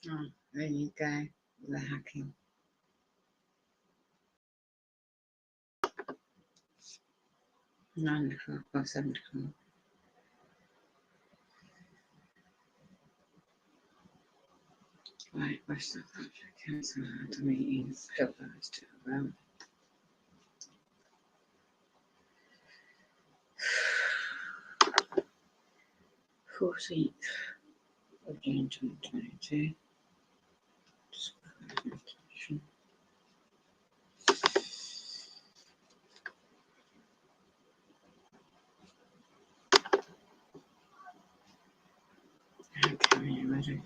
Oh, there you go, the hacking. $9 or $7. Right, West Northamptonshire Council had a meeting, put those to about 14th of June 2022. Okay, are you ready?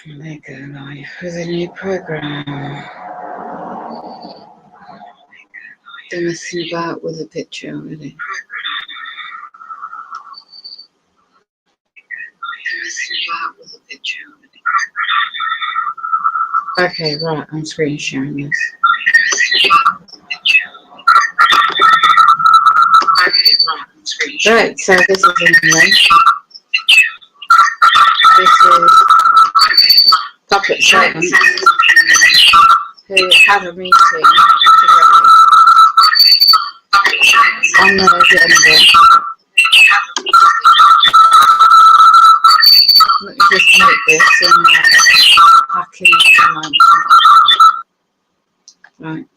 And they go live with a new program. They're messing about with a picture already. Okay, right, I'm screen sharing this. Right, so this is English. This is public servants who had a meeting today on the agenda. Let me just make this in hacking announcement. Right.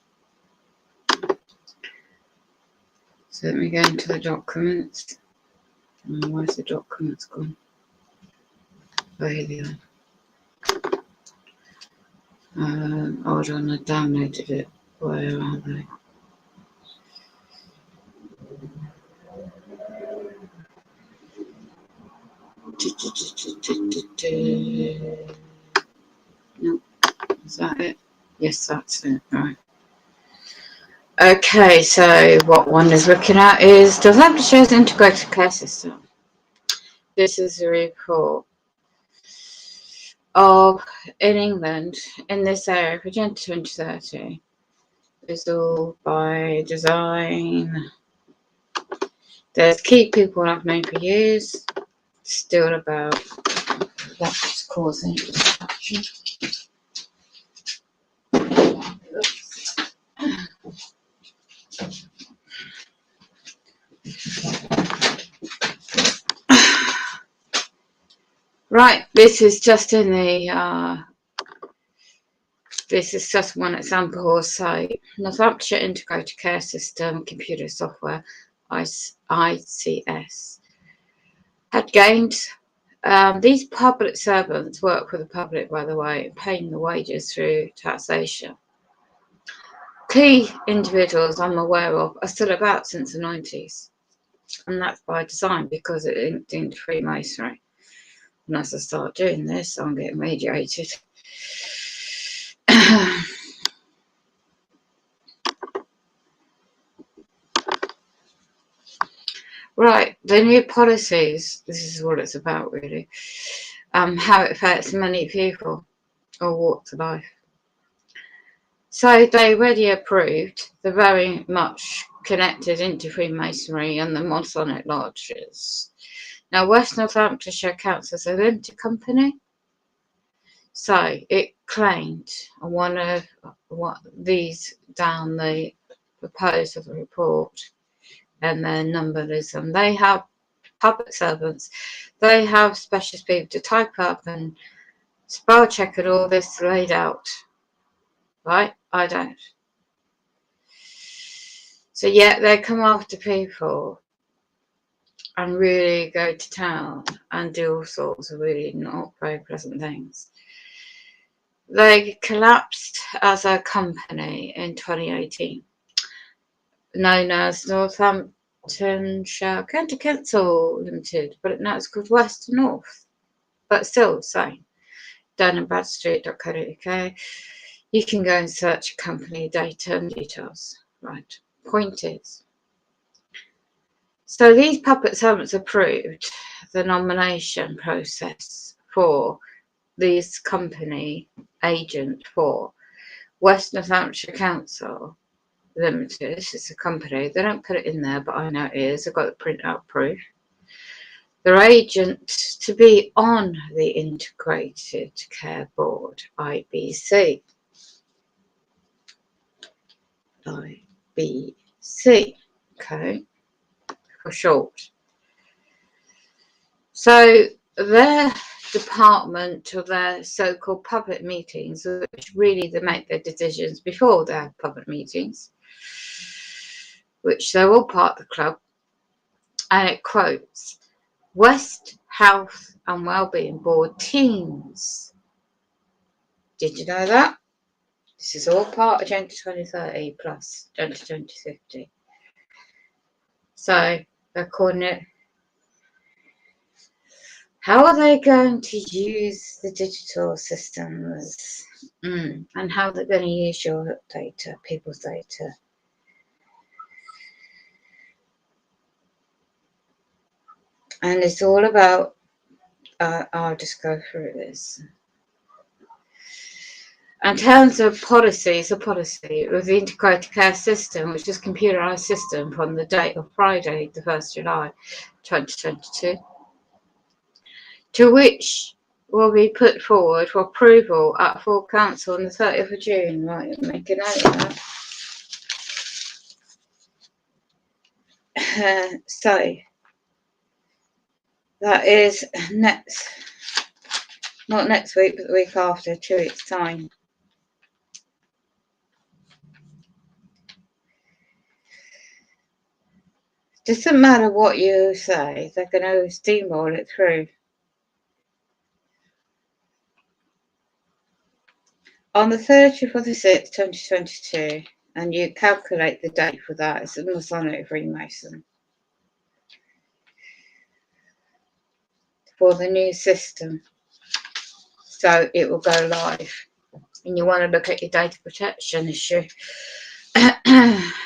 So let me go into the documents. Where's the documents gone? Oh, here they are. Hold on, I downloaded it. Where are they? Nope. Is that it? Yes, that's it. Right. Okay, so what one is looking at is Northamptonshire's integrated care system. This is a report of in England in this area for 2030. It's all by design. There's key people I've known for years, still about that's causing distraction. Right, this is just in the this is just one example. So Northamptonshire Integrated Care System Computer Software, ICS, had gained. These public servants work for the public, by the way, paying the wages through taxation. Key individuals I'm aware of are still about since the 90s, and that's by design because it linked into Freemasonry. And as I start doing this, I'm getting radiated. Right, the new policies, this is what it's about really, how it affects many people or walks of life. So they already approved the very much connected into Freemasonry and the Masonic lodges. Now, West Northamptonshire counts as a limited company. So it claimed one of these down the proposed of the report and their numberism. They have public servants, they have specialist people to type up and spell check and all this laid out. Right? I don't. So yeah, they come after people and really go to town and do all sorts of really not very pleasant things. They collapsed as a company in 2018, known as Northamptonshire contrcts Limited, but now it's called West and North, but still the same. DunandBradstreet.co.uk. You can go and search company data and details. Right. Point is, So these puppet servants approved the nomination process for this company agent for West Northamptonshire Council Limited. It's a company. They don't put it in there, but I know it is. I've got the print out proof. Their agent to be on the Integrated Care Board, IBC. IBC, okay, for short. So their department, or their so-called public meetings, which really they make their decisions before their public meetings, which they're all part of the club, and it quotes, West Health and Wellbeing Board teams. Did you know that? This is all part of Agenda 2030 plus Agenda 2050. So they're calling it, how are they going to use the digital systems and how they're going to use your data, people's data. And it's all about, I'll just go through this. In terms of policies, a policy with the integrated care system, which is a computerised system from the date of Friday, the 1st July 2022, to which will be put forward for approval at full council on the 30th of June. Right, make a note of that. So, that is not next week, but the week after, 2 weeks' time. Doesn't matter what you say, they're going to steamroll it through. On the 30th of the 6th, 2022, and you calculate the date for that, it's a Masonic Freemason. For the new system. So it will go live. And you want to look at your data protection issue.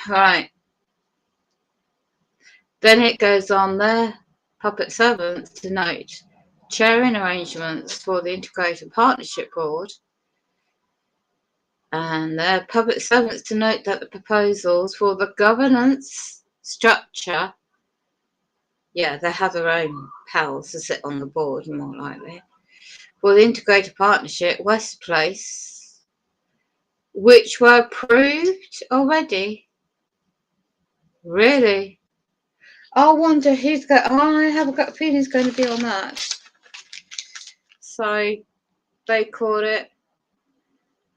Right. Then it goes on there, puppet servants to note, chairing arrangements for the Integrated Partnership Board, and their public servants to note that the proposals for the governance structure, yeah, they have their own pals to sit on the board, more likely, for the Integrated Partnership West Place, which were approved already. Really? I wonder who's going. I have got a feeling who's going to be on that. So they call it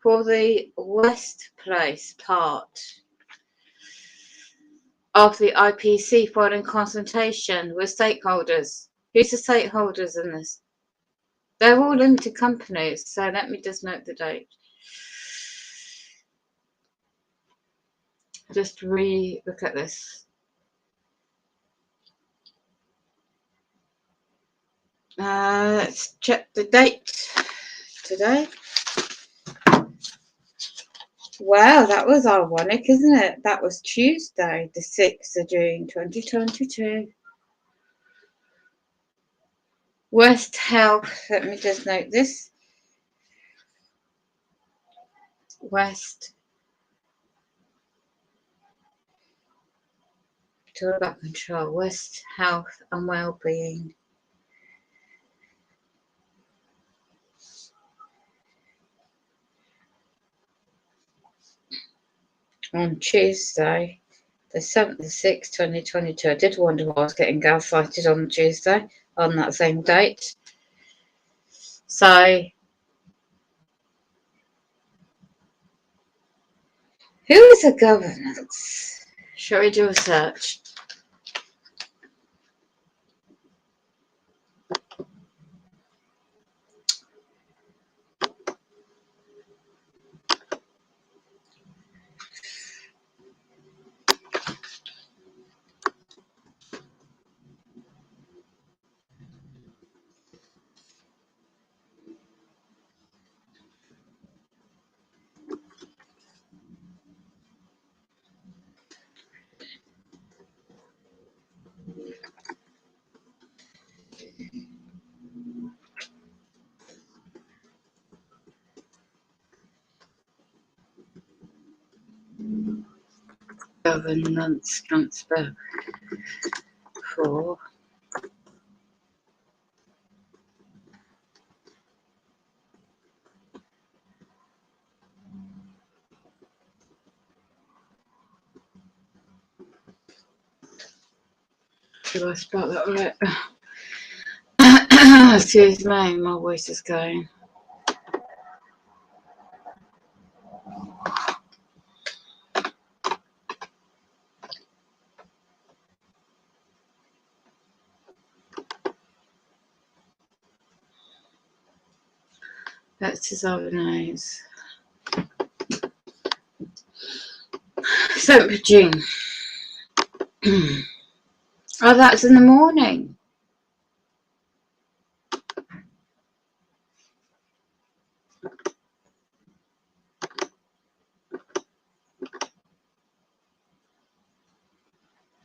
for the West Place part of the IPC following consultation with stakeholders. Who's the stakeholders in this? They're all limited companies. So let me just note the date. Just look at this. Let's check the date today. Wow, that was ironic, isn't it? That was Tuesday, the 6th of June, 2022. West Health, let me just note this. West, it's all about control. West Health and Wellbeing. On Tuesday, the 7th of 6th, 2022. I did wonder why I was getting gaslighted on Tuesday, on that same date. So, who is the governance? Shall we do a search? Governance transfer 4. Did I spell that right? Excuse me, my voice is going. That's his other nose. 7th of June. Oh, that's in the morning.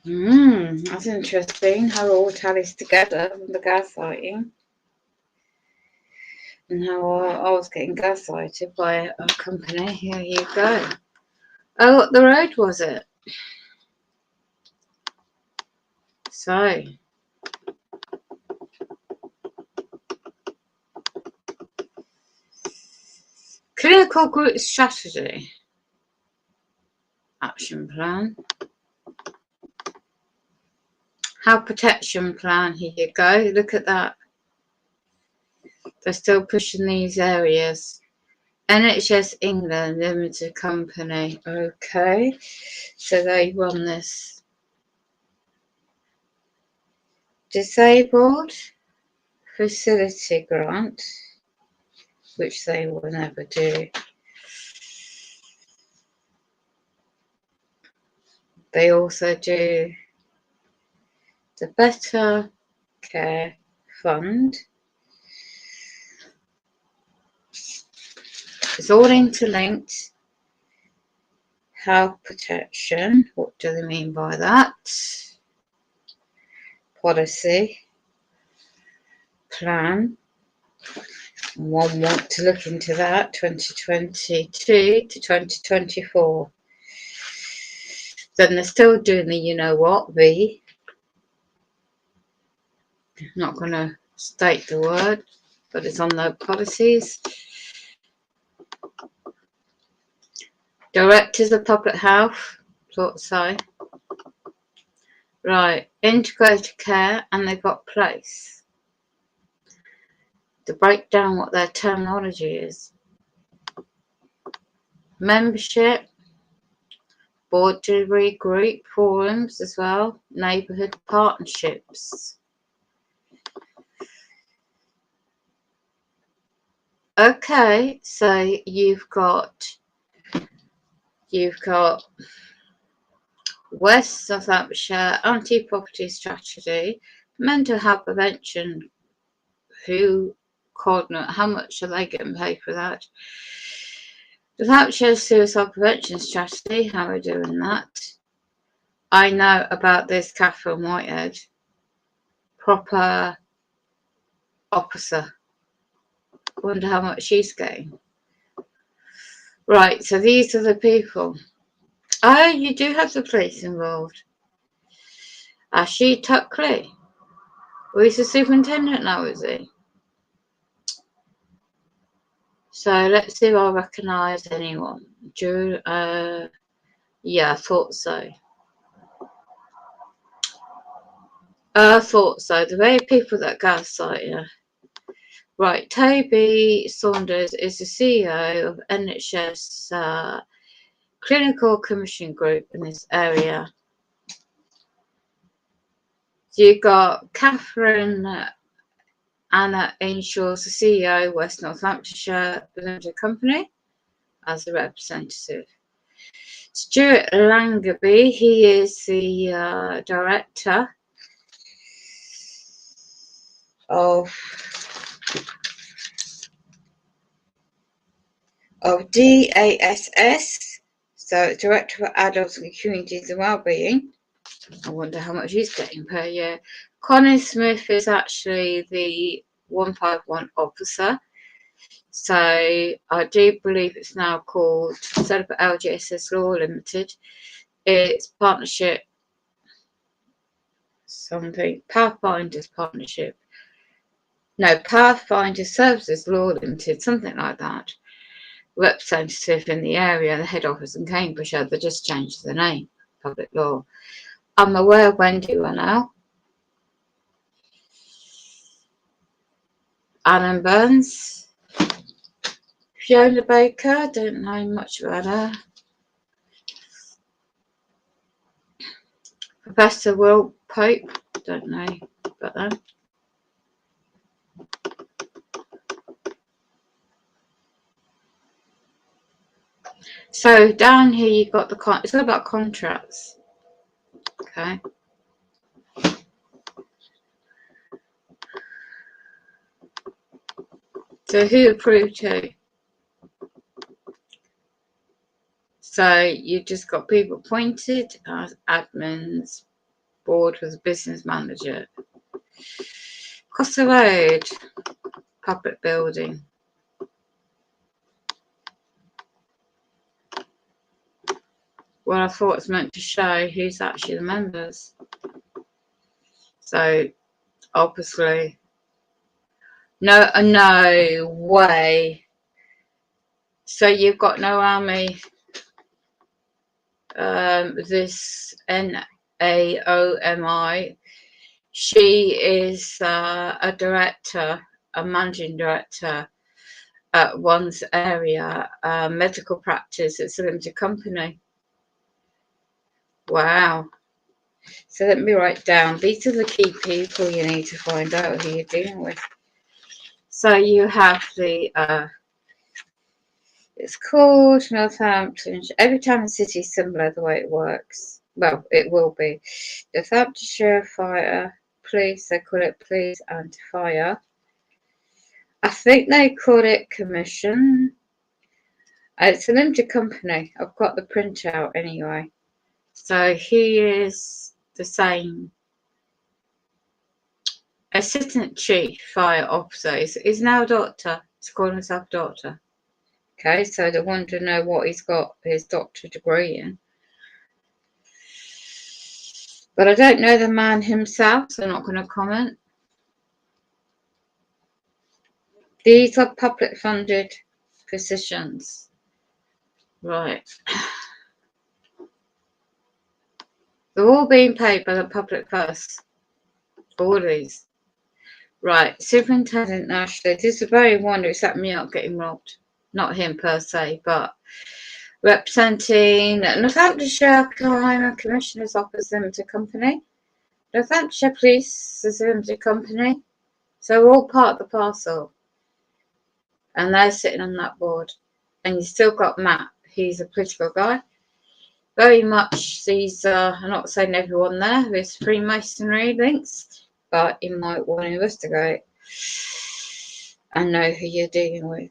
That's interesting how it all tallies together with the gaslighting. And how I was getting gaslighted by a company. Here you go. Oh, what the road was it? So, clinical group strategy. Action plan. Health protection plan. Here you go. Look at that. They're still pushing these areas. NHS England Limited Company. Okay. So they run this. Disabled facility grant, which they will never do. They also do the Better Care Fund. It's all interlinked. Health protection. What do they mean by that? Policy. Plan. One want to look into that. 2022 to 2024. Then they're still doing the you know what, V. I'm not going to state the word, but it's on the policies. Directors of Public Health, thought so. Right, integrated care, and they've got place. To break down what their terminology is. Membership, board delivery group, forums as well, neighbourhood partnerships. Okay, so you've got West Northamptonshire anti-poverty strategy, mental health prevention. Who coordinate? How much are they getting paid for that? Northamptonshire suicide prevention strategy. How are we doing that? I know about this Catherine Whitehead, proper officer. Wonder how much she's getting. Right, so these are the people. Oh, you do have the police involved. Ashley Tuckley. Well, he's the superintendent now, is he? So let's see if I recognise anyone. Yeah, I thought so. I thought so. The very people that gaslight you. Right, Toby Saunders is the CEO of NHS Clinical Commission Group in this area. So you've got Catherine Anna Ainshaws, the CEO, West Northamptonshire Limited Company, as the representative. Stuart Langerby, he is the director of DASS, so Director for Adults and Communities and Wellbeing. I wonder how much he's getting per year. Connie Smith is actually the 151 officer. So I do believe it's now called, instead of LGSS Law Limited, it's partnership something, Pathfinders Partnership. No, Pathfinder Services Law Limited, something like that. Representative in the area, the head office in Cambridgeshire, they just changed the name, Public Law. I'm aware Wendy were now. Alan Burns. Fiona Baker, don't know much about her. Professor Will Pope, don't know about them. So down here you've got the it's all about contracts. Okay. So who approved who? So you just got people appointed as admins, board with a business manager. Across the road, public building. Well, I thought it's meant to show who's actually the members. So obviously, no way. So you've got Naomi, this Naomi. She is a director, a managing director at one's area medical practice. It's a limited company. Wow. So let me write down. These are the key people you need to find out who you're dealing with. So you have the, it's called Northamptonshire. Every time the city is similar the way it works. Well, it will be. Northamptonshire Fire Police, they call it Police and Fire. I think they call it Commission. It's a limited company. I've got the printout anyway. So he is the same. Assistant Chief Fire Officer is now a doctor. He's calling himself doctor. Okay, so they want to know what he's got his doctor degree in. But I don't know the man himself, so I'm not going to comment. These are public funded positions. Right. They're all being paid by the public purse. All these. Right. Superintendent Ashley. This is very wonder is that me not getting robbed. Not him per se, but representing Northamptonshire Crime Commissioner's Office Limited Company. Northamptonshire Police is a limited company. So we're all part of the parcel. And they're sitting on that board. And you still got Matt. He's a political guy. Very much these, I'm not saying everyone there is Freemasonry links, but you might want to investigate and know who you're dealing with.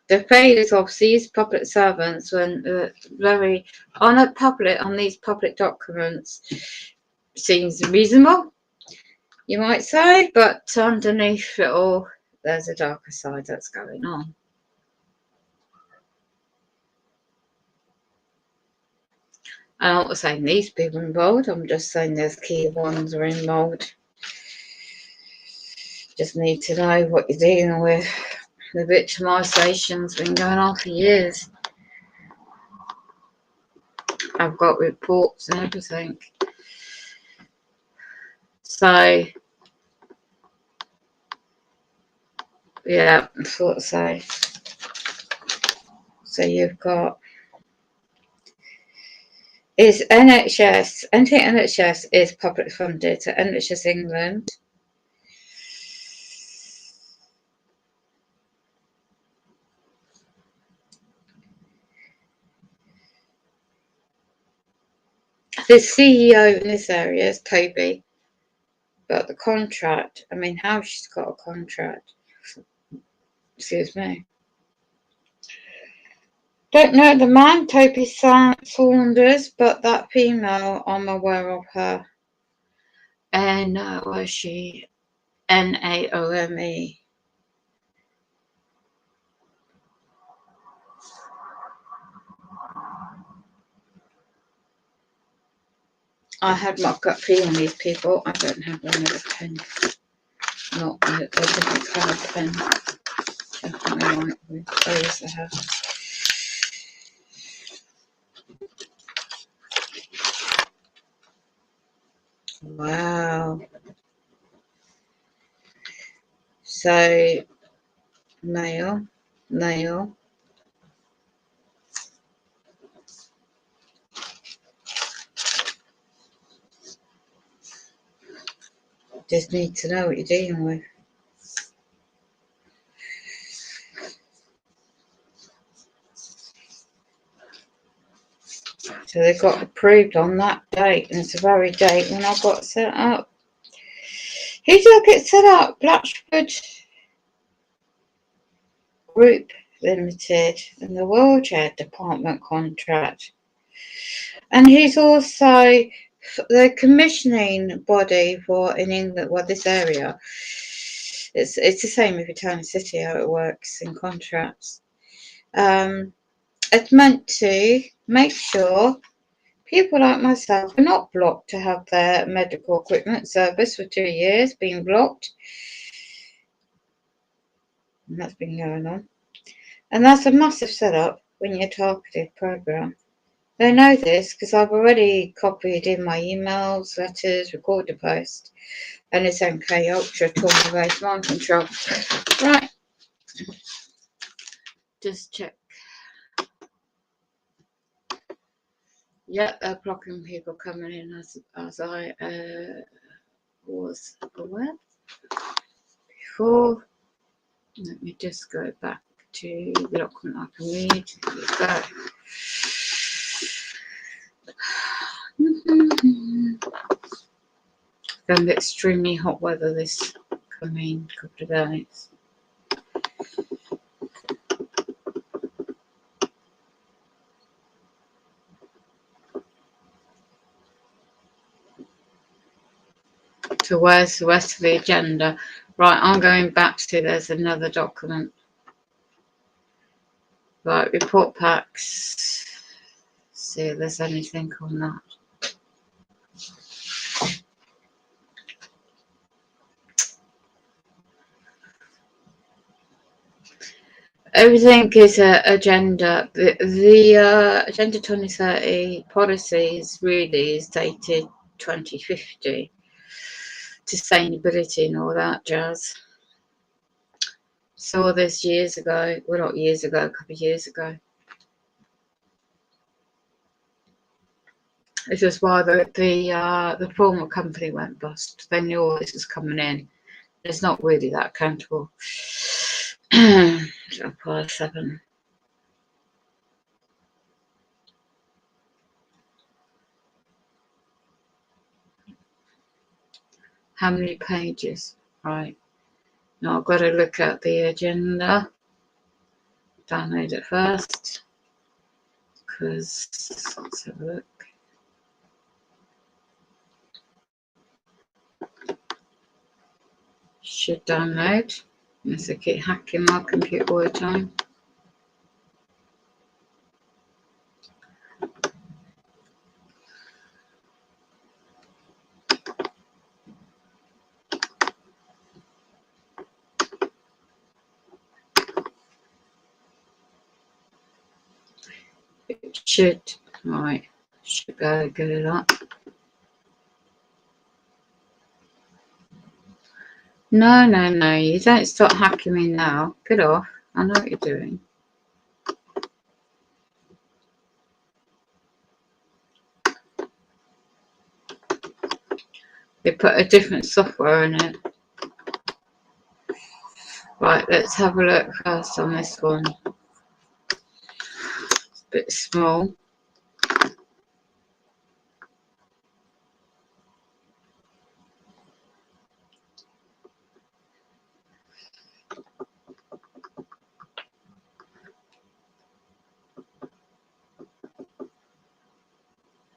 The failures of these public servants when very on these public documents seems reasonable, you might say, but underneath it all, there's a darker side that's going on. I'm not saying these people are involved, I'm just saying there's key ones are involved. Just need to know what you're dealing with. The victimisation's been going on for years. I've got reports and everything. So, yeah, I thought so. So you've got is NHS. NHS is public funded. So NHS England. The CEO in this area is Toby. But the contract, I mean, how she's got a contract. Excuse me. Don't know the man, Toby Saunders, but that female, I'm aware of her. And where's she? Naome. I had my gut feeling on these people. I don't have one of a pen. Not a different colour pen. Definitely like with those I have. Wow. So, nail. Just need to know what you're dealing with. So they got approved on that date, and it's the very date when I got set up. Who did I get set up? Blatchford Group Limited and the Wheelchair Department contract. And he's also the commissioning body for in England, well, this area. It's the same every town and city how it works in contracts. It's meant to make sure people like myself are not blocked to have their medical equipment service for 2 years, being blocked. And that's been going on. And that's a massive setup when you're a targeted program. They know this because I've already copied in my emails, letters, recorded post, and it's MK Ultra trauma-based mind control. Right. Just check. Yeah, they're blocking people coming in as I was aware before. Let me just go back to the document I can read. It's going to be extremely hot weather this coming couple of days. So where's the rest of the agenda? Right, I'm going back to, there's another document. Right, report packs. See if there's anything on that. Everything is agenda. The Agenda 2030 policies really is dated 2050. Sustainability and all that jazz. Saw this years ago. Well, not years ago, a couple of years ago. This is why the former company went bust. They knew all this was coming in. It's not really that accountable. 7. How many pages? Right. Now I've got to look at the agenda. Download it first. Because let's have a look. Should download. Unless I keep hacking my computer all the time. It should, right, should be able to get it up. No, you don't start hacking me now. Get off. I know what you're doing. They put a different software in it. Right, let's have a look first on this one. It's a bit small.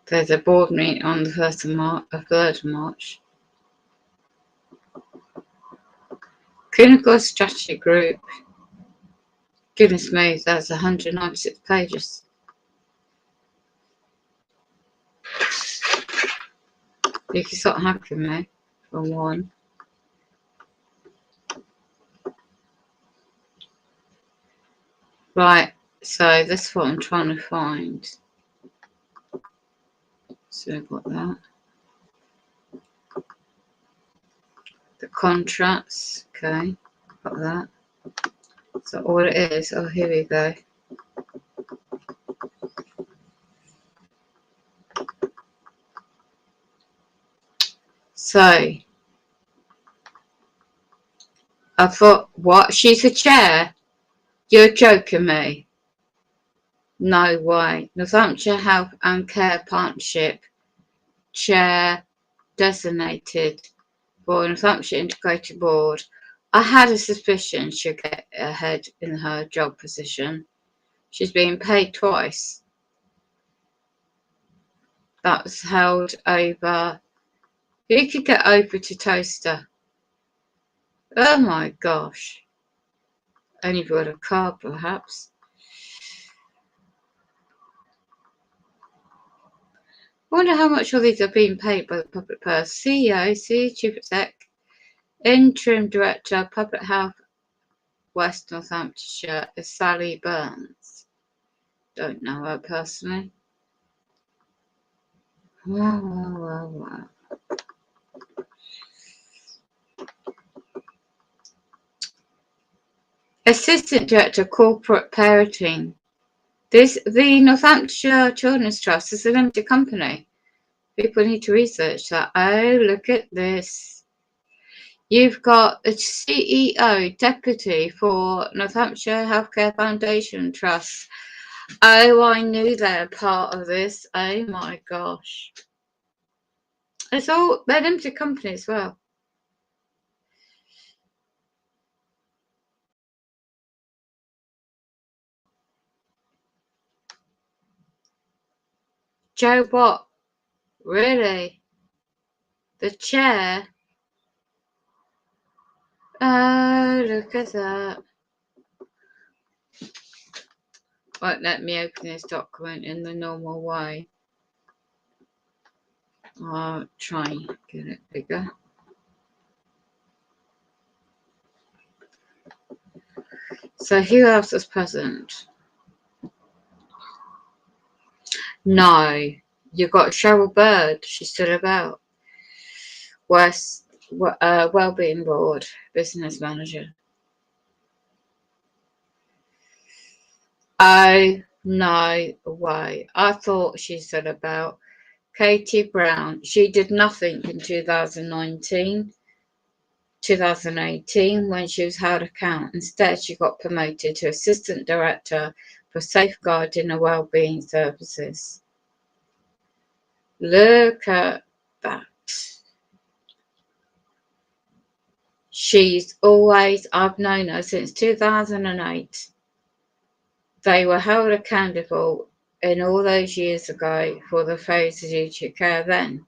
There's a board meeting on the 1st of March, 3rd of March. Clinical Strategy Group. Goodness me, that's 196 pages. You can start hacking me from one. Right, so this is what I'm trying to find. So I've got that. The contracts, okay, got that. So all it is, oh, here we go. So I thought, what? She's a chair? You're joking me. No way. Northamptonshire Health and Care Partnership chair designated for Northamptonshire Integrated Board. I had a suspicion she'd get ahead in her job position. She's being paid twice. That was held over. You could get over to Toaster. Oh my gosh. Only got a car, perhaps. I wonder how much all these are being paid by the public purse. CEO, Chief Exec, Interim Director, Public Health, West Northamptonshire is Sally Burns. Don't know her personally. Wow. Assistant Director, Corporate Parenting. The Northamptonshire Children's Trust is a limited company. People need to research that. Oh, look at this. You've got a CEO, Deputy for Northamptonshire Healthcare Foundation Trust. Oh, I knew they're part of this. Oh my gosh. They're limited company as well. Joe what? Really? The chair? Oh, look at that. Won't let me open this document in the normal way. I'll try and get it bigger. So who else is present? No, you've got Cheryl Bird. She's still about. West Wellbeing Board Business Manager. Oh, no way. I thought she said about Katie Brown. She did nothing in 2018 when she was held account. Instead, she got promoted to Assistant Director for Safeguarding and Wellbeing Services. Look at that. I've known her since 2008. They were held accountable in all those years ago for the failure to duty care then,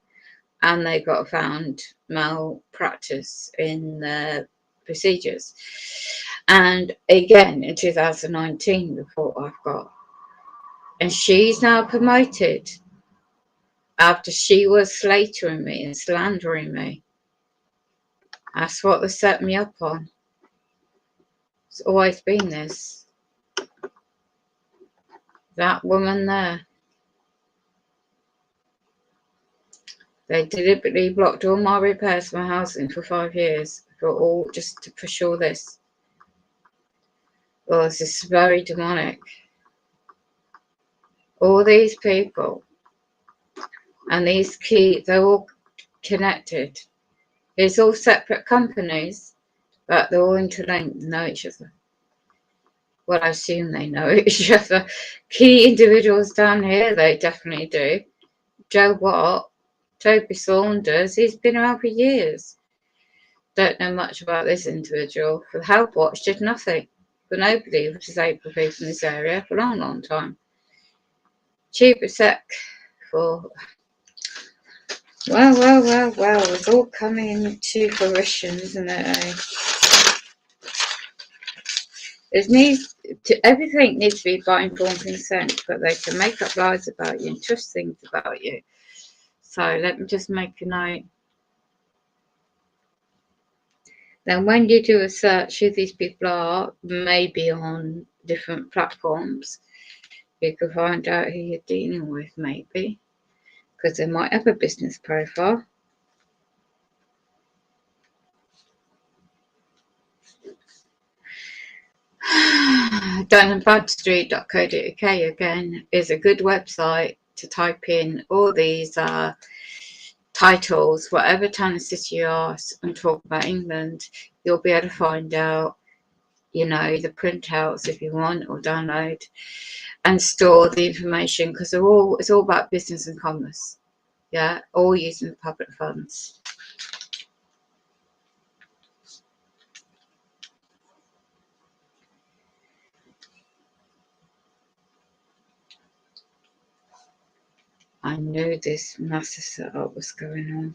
and they got found malpractice in their procedures. And again in 2019, the report I've got. And she's now promoted after she was slandering me and slandering me. That's what they set me up on. It's always been this. That woman there. They deliberately blocked all my repairs for my housing for 5 years, just to push all this. Well, this is very demonic. All these people and these they're all connected. It's all separate companies, but they're all interlinked, know each other. Well, I assume they know each other. Key individuals down here, they definitely do. Joe Watt, Toby Saunders, he's been around for years. Don't know much about this individual. For the Health Watch, did nothing for nobody for disabled people in this area for a long, long time. Chief Exec for. Well, it's all coming to fruition, isn't it? Everything needs to be by informed consent, but they can make up lies about you and twist things about you. So let me just make a note. Then when you do a search, who these people are, maybe on different platforms, you can find out who you're dealing with, maybe, because they might have a business profile. DunandBradstreet.co.uk again is a good website to type in all these titles, whatever town and city you are, and talk about England. You'll be able to find out, you know, the printouts if you want, or download and store the information, because it's all about business and commerce. Yeah, all using the public funds. I knew this massive setup was going on.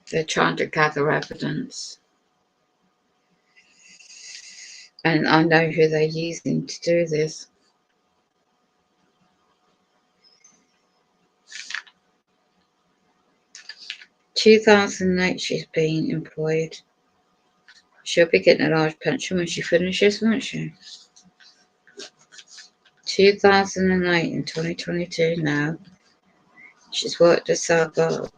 They're trying to gather evidence. And I know who they're using to do this. In 2008 she's been employed. She'll be getting a large pension when she finishes, won't she? 2008 and 2022 now. She's worked herself up.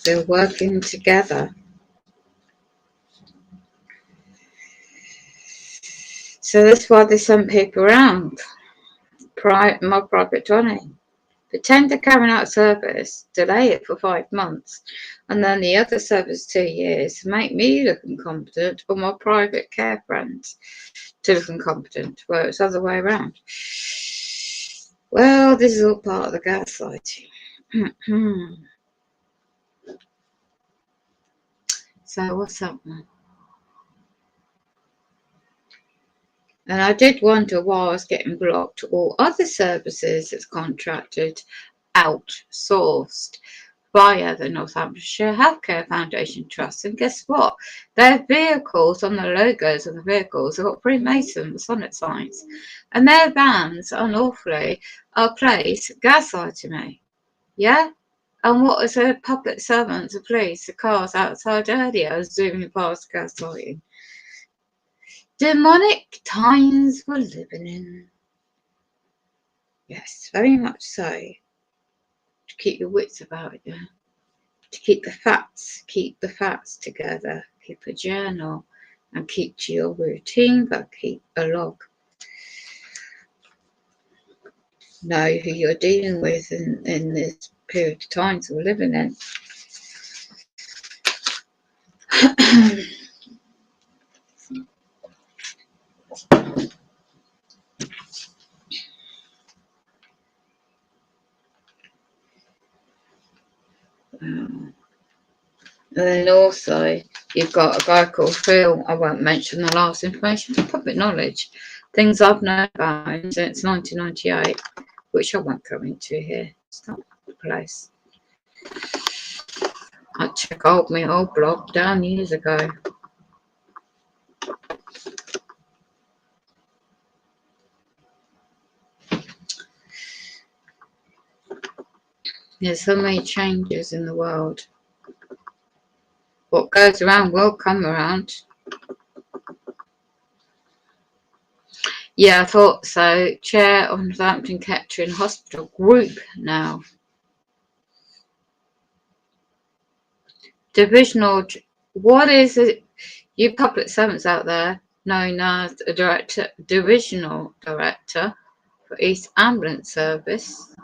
They're working together. So that's why they send people around. My private 20. Pretend they're carrying out service, delay it for 5 months, and then the other service 2 years, make me look incompetent, or my private care friends to look incompetent, where it's the other way around. Well, this is all part of the gaslighting. So what's up, man? And I did wonder why I was getting blocked. All other services that's contracted, outsourced via the Northamptonshire Healthcare Foundation Trust. And guess what? Their vehicles, on the logos of the vehicles, have got Freemason Masonic signs. And their vans, unlawfully, are placed gaslighting me. Yeah? And what is a public servant to police the cars outside earlier, zooming past gaslighting? Demonic times we're living in. Yes, very much so. To keep your wits about you. To keep the facts together. Keep a journal and keep to your routine, but keep a log. Know who you're dealing with in this period of times we're living in. And then also you've got a guy called Phil. I won't mention the last information for public knowledge. Things I've known about him since 1998, which I won't go into here. It's not the place. I check my old blog down years ago. There's so many changes in the world. What goes around will come around. Yeah, I thought so. Chair of Northampton Kettering Hospital Group now. Divisional. What is it? You public servants out there, known as a director, divisional director for East Ambulance Service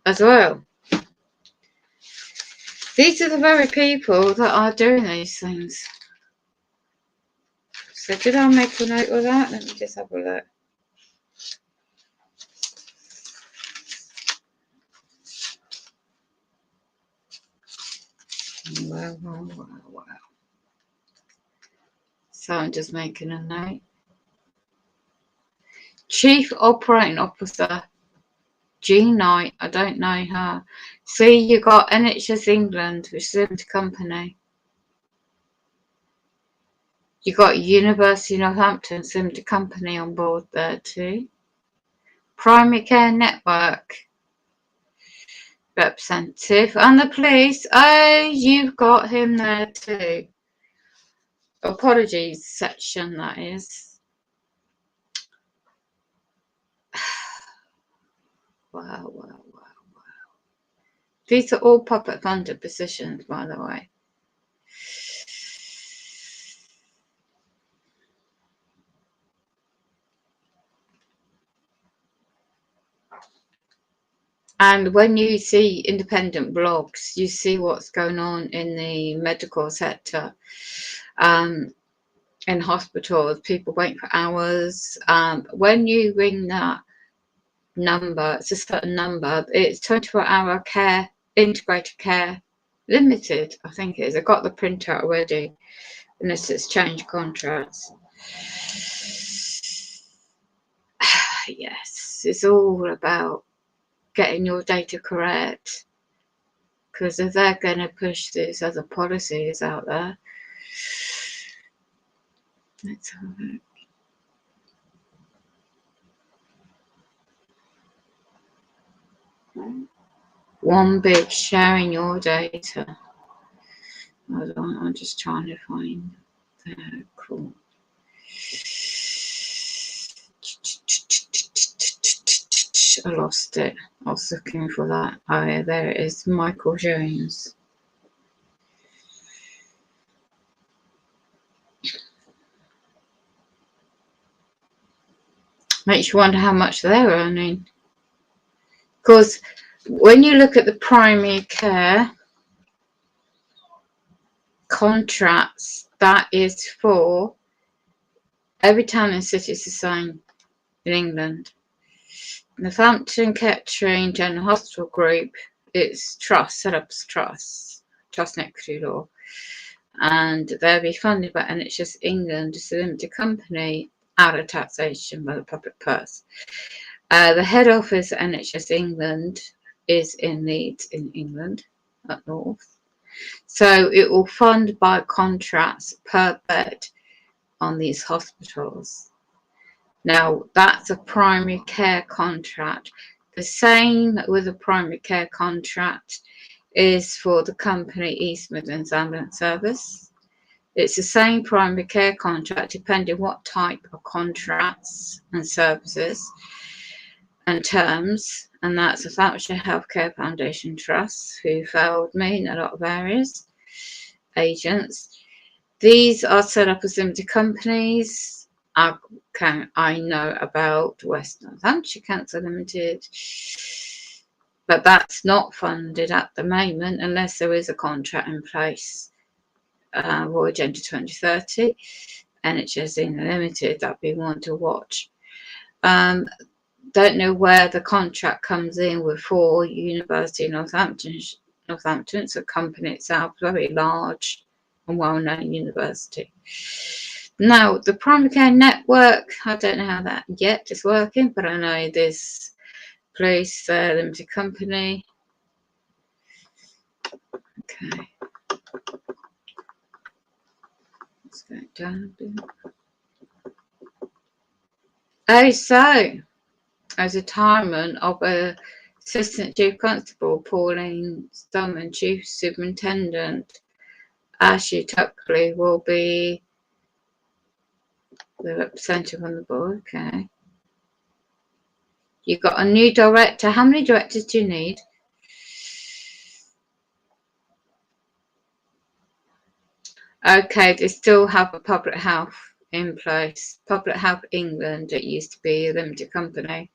as well. These are the very people that are doing these things. So did I make a note of that? Let me just have a look. Wow. So I'm just making a note. Chief Operating Officer, G Knight, I don't know her. See, you got NHS England, which is a limited company. You got University of Northampton, limited company on board there too. Primary Care Network representative, and the police. Oh, you've got him there too. Apologies section, that is. Wow. These are all public funded positions, by the way. And when you see independent blogs, you see what's going on in the medical sector. In hospitals, people wait for hours. When you ring that number, it's a certain number, it's 24-hour care, integrated care, limited, I think it is. I got the printout already, unless it's changed contracts. Yes, it's all about getting your data correct, because if they're going to push these other policies out there, let's have a look. One big sharing your data. Hold on, I'm just trying to find the cool. I lost it. I was looking for that. Oh yeah, there it is. Michael Jones. Makes you wonder how much they're earning. Because when you look at the primary care contracts, that is for every town and city is the same in England. Northampton Kettering General Hospital Group, it's trust, set up as trust and equity law, and they'll be funded by NHS England as a limited company out of taxation by the public purse. The head office at NHS England is in Leeds in England, up north. So it will fund by contracts per bed on these hospitals. Now, that's a primary care contract. The same with a primary care contract is for the company East Midlands Ambulance Service. It's the same primary care contract depending what type of contracts and services and terms, and that's the Northamptonshire Healthcare Foundation Trust, who failed me in a lot of areas, agents. These are set up as limited companies. I know about West Northamptonshire Council Limited, but that's not funded at the moment unless there is a contract in place. Royal Agenda 2030, NHS England Limited, that'd be one to watch. Don't know where the contract comes in with for University of Northampton. It's a company itself, very large and well-known university. Now, the primary care network, I don't know how that yet is working, but I know this place, limited company. Okay. Let's go down a bit. Oh, so, as a retirement of Assistant Chief Constable Pauline Stumman, Chief Superintendent Ashley Tuckley will be the representative on the board. Okay. You've got a new director. How many directors do you need? Okay, they still have a public health in place. Public Health England, it used to be a limited company.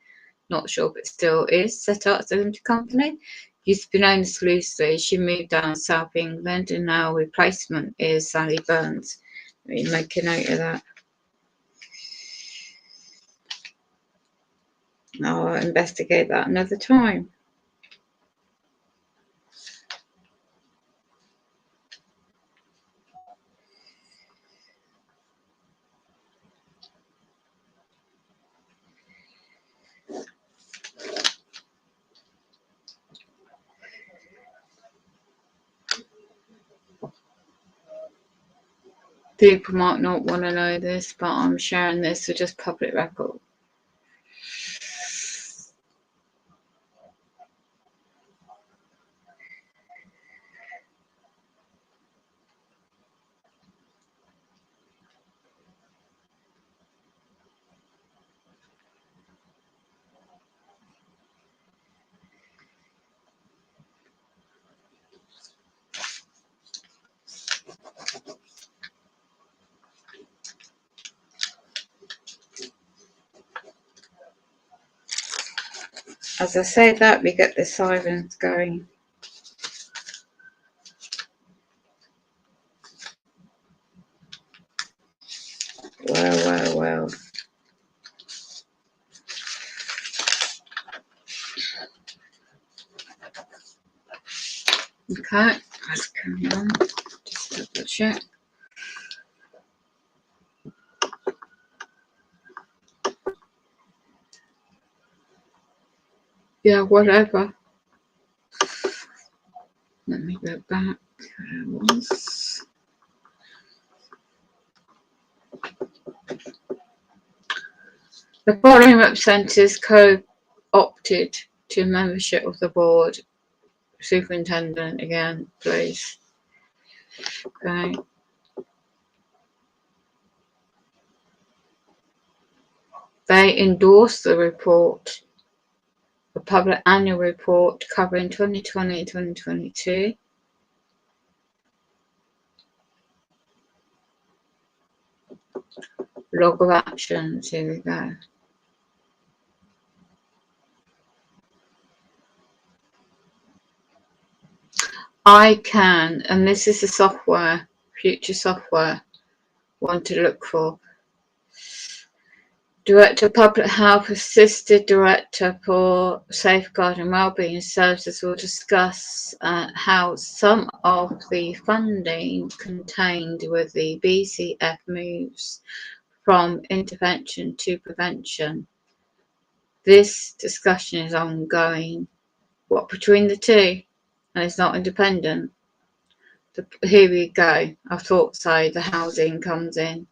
Not sure, but still is set up as a limited company. Used to be known as Lucy. She moved down South England, and now replacement is Sally Burns. Let me make a note of that. I'll investigate that another time. People might not want to know this, but I'm sharing this for just public record. As I say that, we get the sirens going. Well. Okay, let's carry on. Just double check. Yeah, whatever. Let me go back. There was. The following representatives co-opted to membership of the board. Superintendent again, please. Okay. They endorsed the report, the public annual report covering 2020-2022. Log of actions, here we go. I can, and this is the software, future software, one to look for. Director of Public Health, Assistant Director for Safeguarding Wellbeing Services will discuss how some of the funding contained with the BCF moves from intervention to prevention. This discussion is ongoing. What, between the two? And it's not independent. Here we go. I thought so. The housing comes in.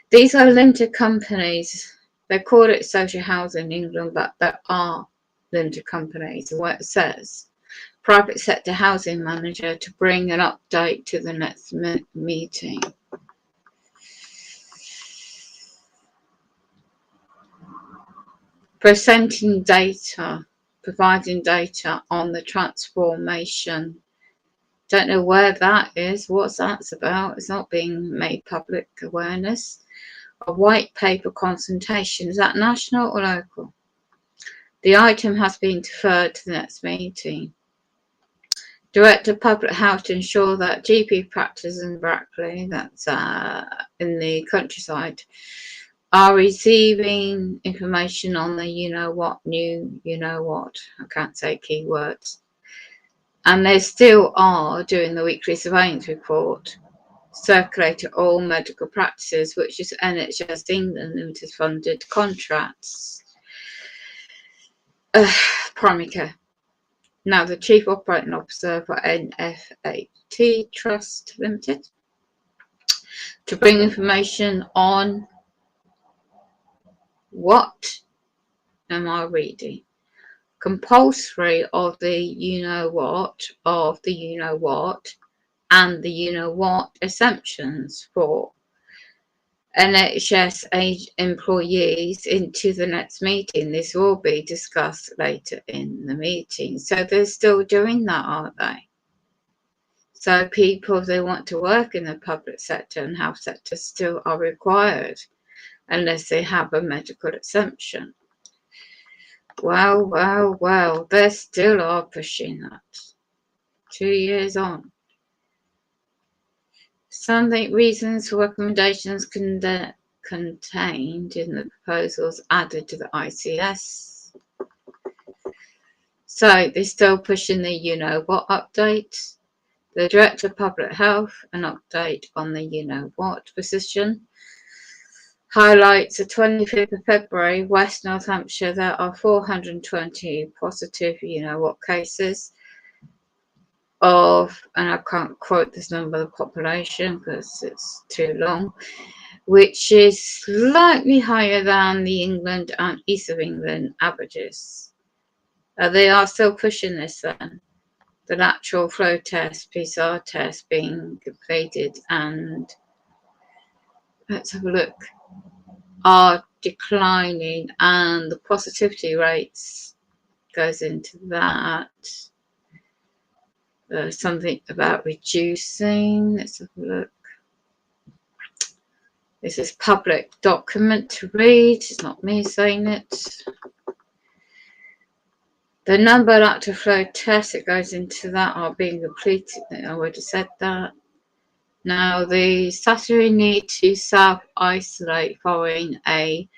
These are limited companies. They call it social housing in England, but there are limited companies. Where it says private sector housing manager to bring an update to the next meeting. Presenting data, providing data on the transformation. Don't know where that is, what that's about. It's not being made public awareness. A white paper consultation, is that national or local? The item has been deferred to the next meeting. Director of Public Health to ensure that GP practices in Brackley, that's in the countryside, are receiving information on the I can't say keywords. And they still are doing the weekly surveillance report, circulated all medical practices, which is NHS England Limited funded contracts. Primary care. Now the Chief Operating Officer for NFAT Trust Limited to bring information on what am I reading? Compulsory of the of the and the exemptions for NHS employees into the next meeting. This will be discussed later in the meeting. So they're still doing that, aren't they? So people, if they want to work in the public sector and health sector, still are required unless they have a medical exemption. Well, they still are pushing that. 2 years on. Some reasons for recommendations contained in the proposals added to the ICS. So they're still pushing the update. The Director of Public Health, an update on the position. Highlights the 25th of February, West Northamptonshire, there are 420 positive cases. of, and I can't quote this number of the population because it's too long, which is slightly higher than the England and East of England averages. They are still pushing this then. The lateral flow test, PCR test being completed, and let's have a look, are declining, and the positivity rates goes into that. Something about reducing. Let's have a look. This is public document to read. It's not me saying it. The number of lateral flow tests that goes into that are being completed. I already said that. Now, the statutory need to self-isolate following a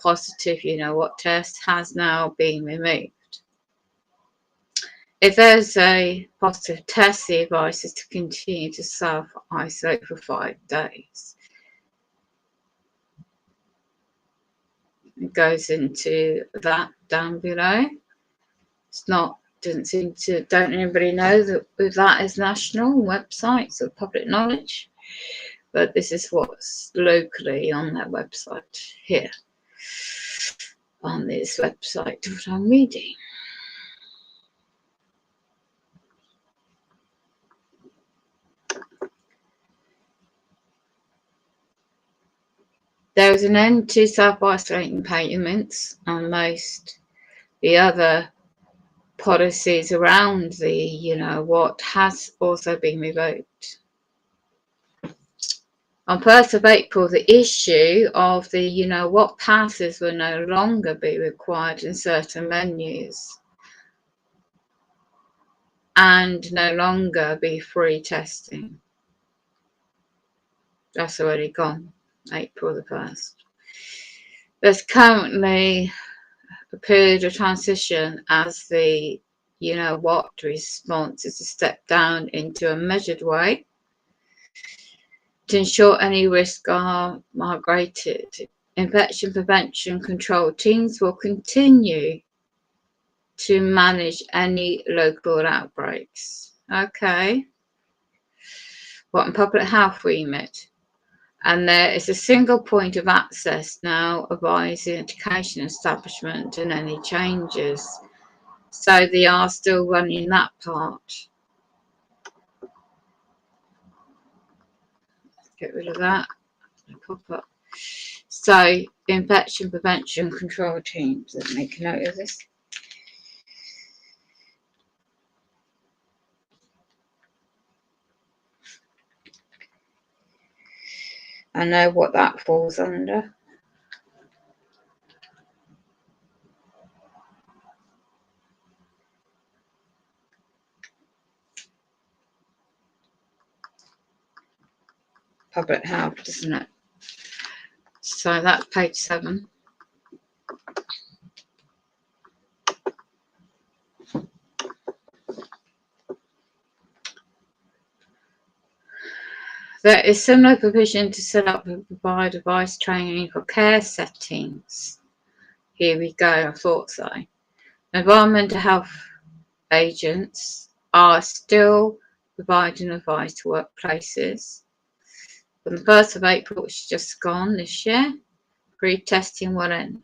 positive, test has now been removed. If there's a positive test, the advice is to continue to self-isolate for 5 days. It goes into that down below. It's not, doesn't seem to, don't anybody know that is national websites of public knowledge, but this is what's locally on their website here, on this website what I'm reading. There is an end to self-isolating payments, and most the other policies around the what has also been revoked. On 1st of April, the issue of the what passes will no longer be required in certain menus and no longer be free testing. That's already gone, April the 1st. There's currently a period of transition as the what response is to step down into a measured way to ensure any risks are migrated. Infection prevention control teams will continue to manage any local outbreaks. Okay. What in public health remit? And there is a single point of access now advising education establishment and any changes. So they are still running that part. Get rid of that. Pop up. So infection prevention control teams. Let's make a note of this. I know what that falls under. Public health, doesn't it? So that's page 7. There is similar provision to set up and provide advice training for care settings. Here we go, I thought so. Environmental health agents are still providing advice to workplaces. From the 1st of April, which is just gone this year, free testing will end.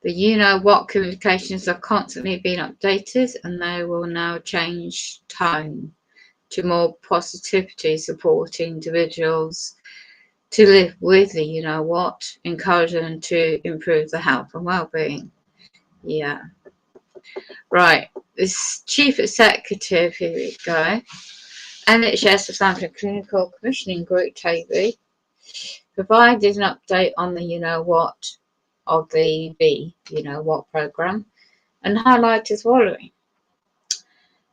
The what communications are constantly being updated, and they will now change tone to more positivity, supporting individuals to live with the what, encourage them to improve their health and well-being. Yeah. Right, this chief executive, here we go. NHS Southampton Clinical Commissioning Group TV provided an update on the what of the what programme and highlighted following.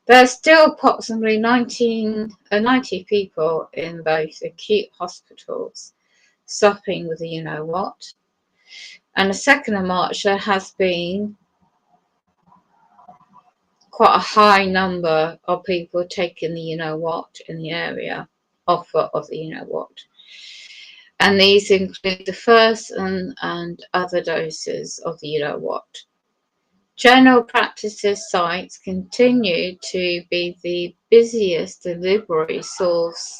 There are still approximately 90 people in both acute hospitals suffering with the what. And the 2nd of March, there has been quite a high number of people taking the what in the area, offer of the what. And these include the first and other doses of the what. General practices sites continue to be the busiest delivery source.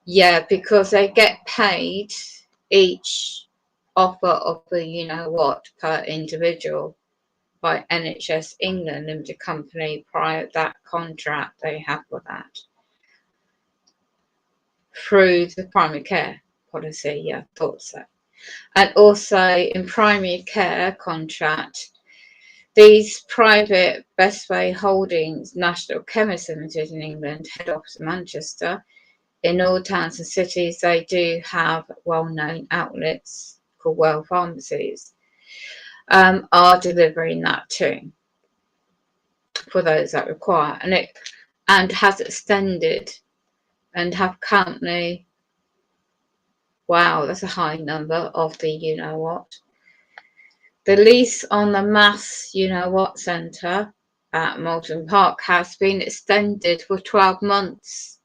Yeah, because they get paid each offer of the per individual by NHS England Limited Company prior to that contract they have with that through the primary care policy. Yeah, thought so. And also in primary care contract, these private Bestway Holdings National Chemists Limited in England, head office in Manchester, in all towns and cities they do have well-known outlets called well pharmacies, are delivering that too for those that require, and has extended and have currently, wow, that's a high number of the the lease on the mass centre at Malton Park has been extended for 12 months.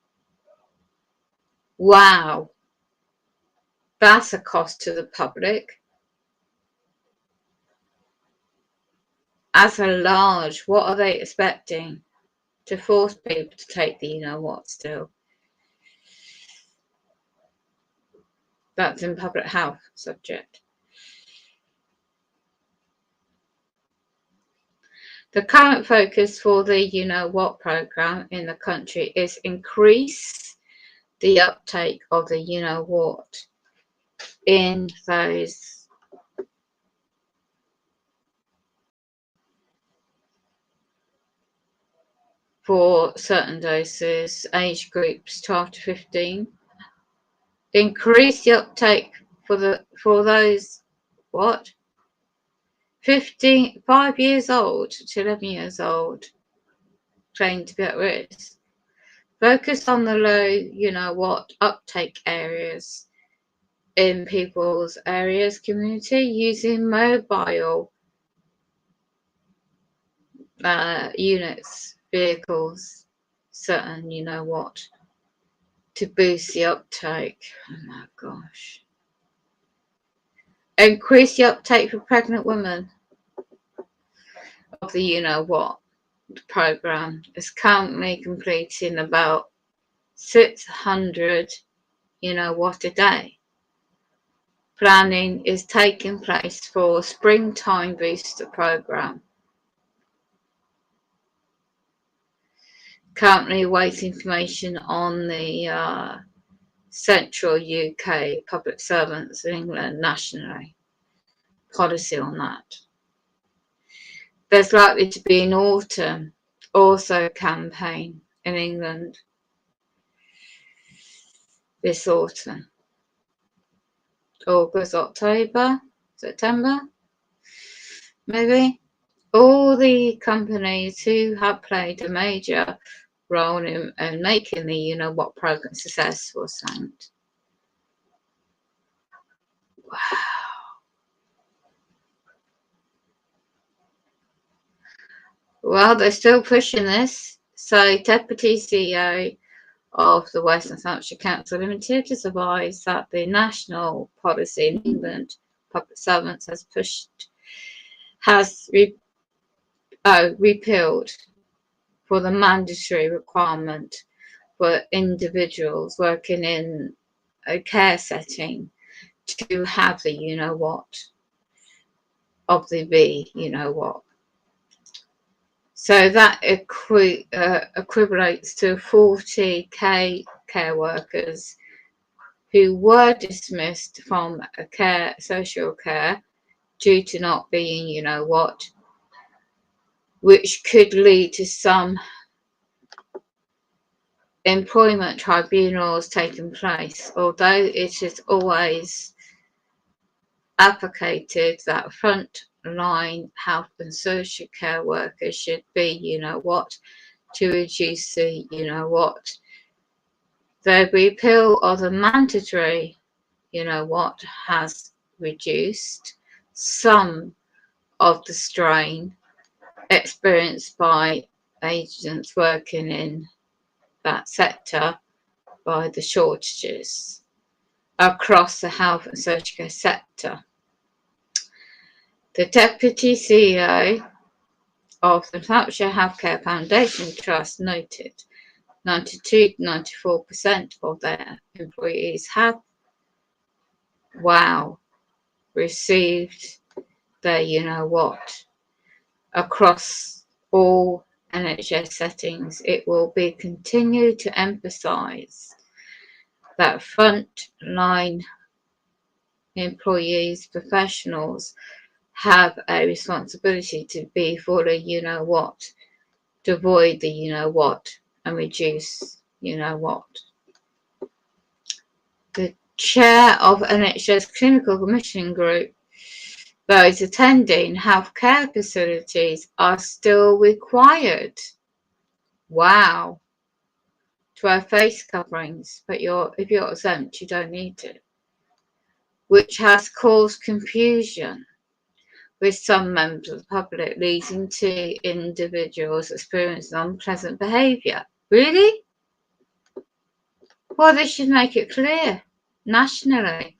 Wow, that's a cost to the public. As a large, what are they expecting? To force people to take the still? That's in public health subject. The current focus for the programme in the country is increase the uptake of the in those for certain doses, age groups 12 to 15. Increase the uptake for those 5 years old to 11 years old, trained to be at risk. Focus on the low, uptake areas in people's areas, community, using mobile units, vehicles, certain, to boost the uptake. Oh my gosh. Increase the uptake for pregnant women of the programme is currently completing about 600 a day. Planning is taking place for springtime booster programme. Currently awaiting information on the central UK public servants in England nationally policy on that. There's likely to be an autumn also campaign in England this autumn. August, October, September, maybe. All the companies who have played a major role in making the program successful. Wow. Well, they're still pushing this. So, Deputy CEO of the West Northamptonshire Council Limited has advised that the national policy in England, public servants, has repealed for the mandatory requirement for individuals working in a care setting to have the of the So that equivalates to 40k care workers who were dismissed from social care due to not being, which could lead to some employment tribunals taking place, although it is always advocated that frontline health and social care workers should be, to reduce the, the repeal of the mandatory, has reduced some of the strain experienced by agents working in that sector by the shortages across the health and social care sector. The Deputy CEO of the Northamptonshire Healthcare Foundation Trust noted 92 to 94% of their employees have, received their you-know-what. Across all NHS settings, it will be continued to emphasise that frontline employees, professionals, have a responsibility to be for the you-know-what, to avoid the you-know-what and reduce you-know-what. The chair of NHS Clinical Commissioning Group, those attending healthcare facilities are still required, to wear face coverings, but if you're exempt, you don't need to, which has caused confusion with some members of the public, leading to individuals experiencing unpleasant behaviour. Really? Well, they should make it clear nationally.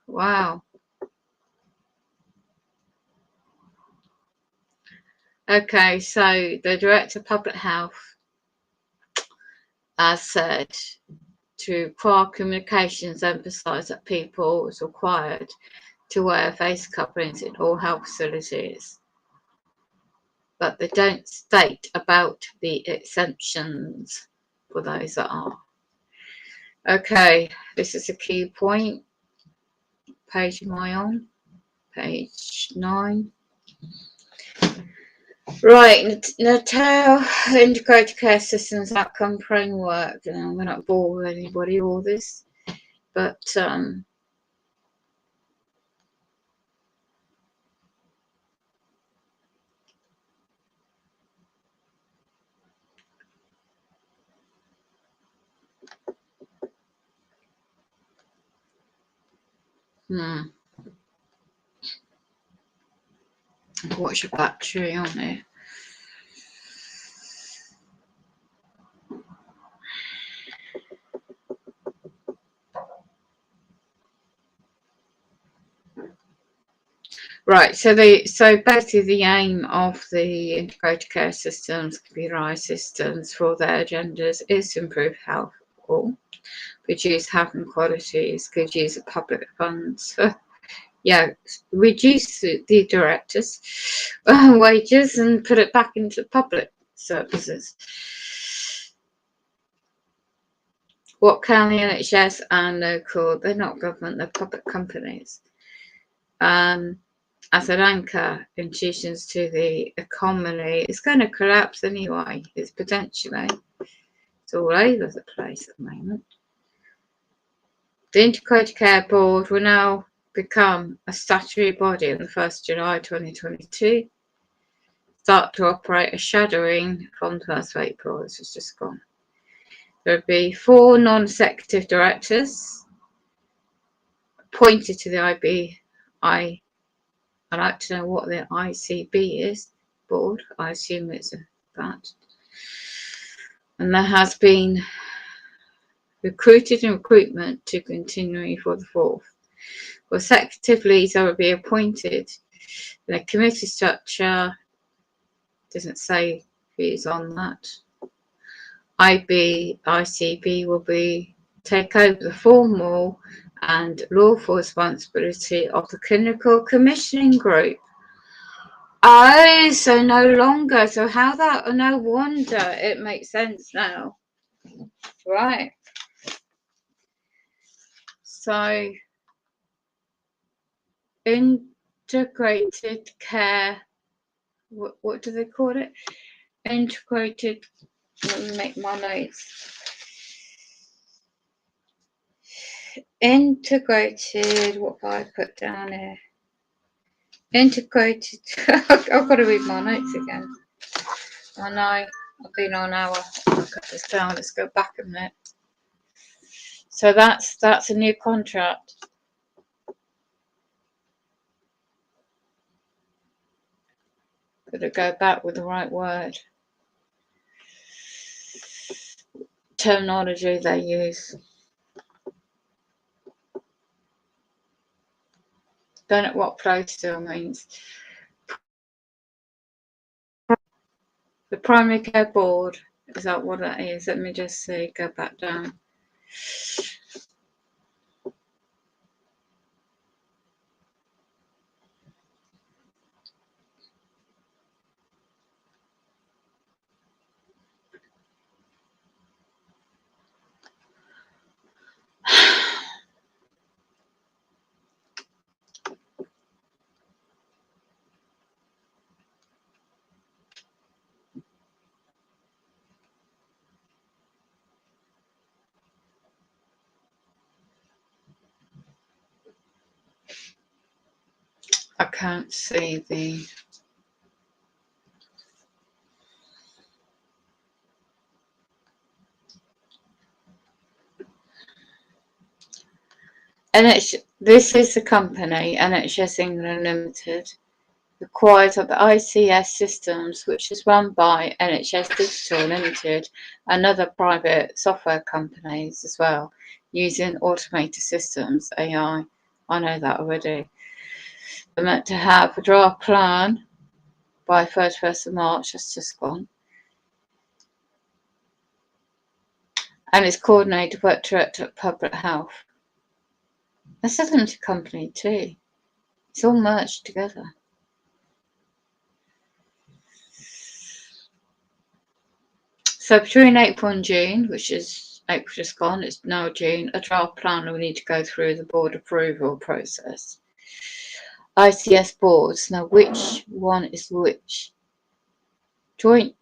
Wow. Okay, so the Director of Public Health has said to guar communications emphasise that people is required to wear face coverings in all health facilities, but they don't state about the exemptions for those that are. Okay, this is a key point. Page am I on? Page 9. Right, Natal Integrated Care Systems Outcome Framework. I'm going to bore anybody all this, but what's your battery on here? Right, so basically the aim of the integrated care systems, computerised systems for their agendas is to improve health or reduce health inequalities, good use of public funds. Reduce the directors' wages and put it back into public services. What can the NHS and local, they're not government, they're public companies, as an anchor institutions to the economy, it's going to collapse anyway. It's potentially, it's all over the place at the moment. The Integrated Care Board will now become a statutory body on the 1st July 2022. Start to operate a shadowing from the 1st of April. This has just gone. There will be 4 non-executive directors appointed to the IB. I'd like to know what the ICB is, board. I assume it's that. And there has been recruitment to continue for the 4th. Well, executive leads will be appointed in a committee structure. Doesn't say who's on that. ICB will take over the formal and lawful responsibility of the clinical commissioning group. Oh, so no longer. So how that? No wonder it makes sense now. Right. So integrated care. What do they call it? Integrated. Let me make my notes. Integrated. What have I put down here? Integrated. I've got to read my notes again. I know. I've been on hour. I'll cut this down. Let's go back a minute. So that's a new contract. Got to go back with the right word. Terminology they use. Don't know what pro still means. The primary care board, is that what that is? Let me just see, go back down. I can't see the... This is the company, NHS England Limited, requires of the ICS systems, which is run by NHS Digital Limited and other private software companies as well, using automated systems, AI. I know that already. They're meant to have a draft plan by 31st of March, that's just gone. And it's coordinated work director at Public Health. That's a limited company too. It's all merged together. So between April and June, which is April just gone, it's now June, a draft plan will need to go through the board approval process. ICS boards, now which one is which? Joint.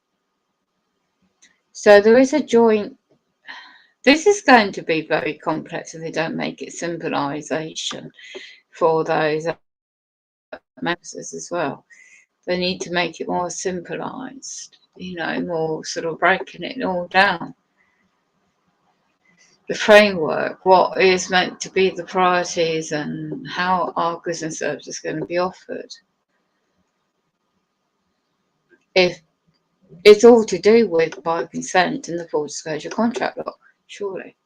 So there is a joint. This is going to be very complex if they don't make it symbolisation for those members as well. They need to make it more symbolised, you know, more sort of breaking it all down. The framework, what is meant to be the priorities and how our goods and services are going to be offered. If it's all to do with by consent and the full disclosure contract law, surely.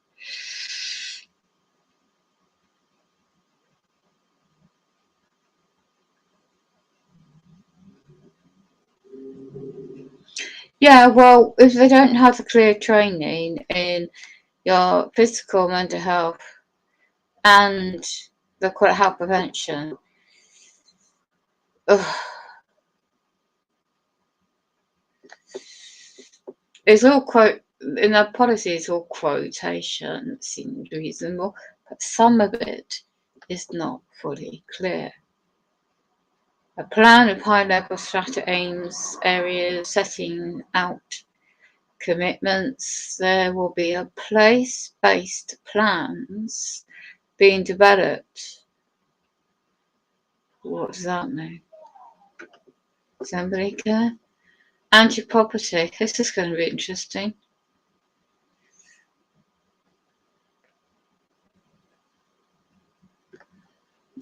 Yeah, well, if they don't have the clear training in your physical, mental health and the health prevention, it's all quote in the policy. It's all quotation. It seems reasonable, but some of it is not fully clear. A plan of high-level strategy aims areas, setting out commitments. There will be a place-based plans being developed. What does that mean? Somebody care? Anti-property. This is going to be interesting.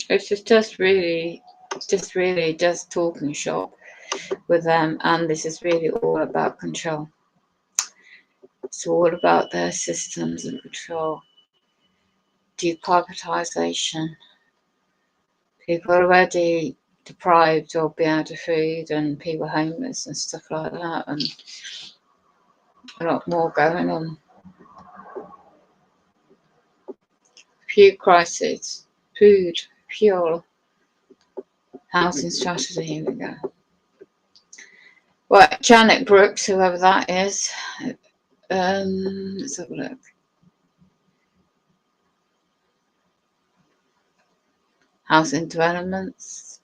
It's just really just talking shop with them, and this is really all about control. It's all about their systems and control. Deprivatisation. People are already deprived or be out of food, and people homeless and stuff like that, and a lot more going on. Food crisis, food, fuel, housing strategy. Here we go. Right, Janet Brooks, whoever that is. Let's have a look. Housing developments.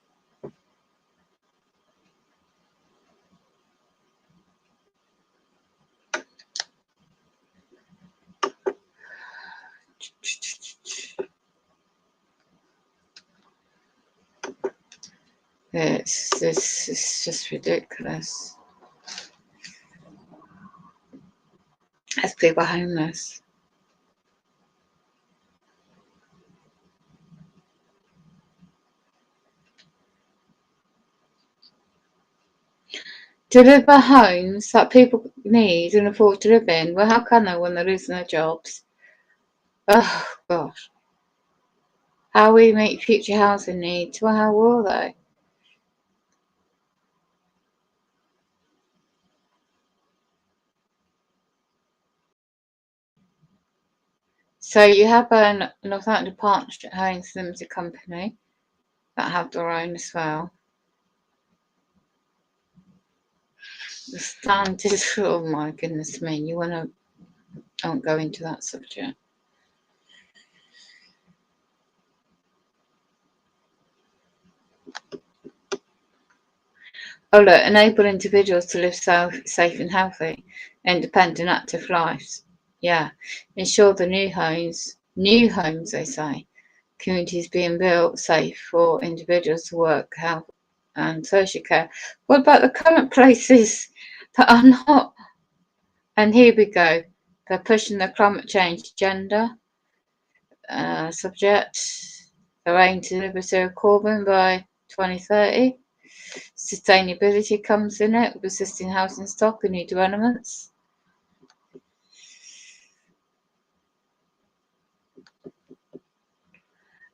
It's just ridiculous. As people are homeless. Deliver homes that people need and afford to live in. Well, how can they when they're losing their jobs? Oh, gosh. How we meet future housing needs. Well, how will they? So you have a Northampton Partnership Homes Limited Company that have their own as well. The standard, oh my goodness me, you want to, I won't go into that subject. Oh look, enable individuals to live safe and healthy, independent, active lives. Yeah, ensure the new homes they say, communities being built safe for individuals to work, health and social care. What about the current places that are not? And here we go. They're pushing the climate change agenda subject. They're aiming to deliver zero carbon by 2030. Sustainability comes in it, with existing housing stock and new developments.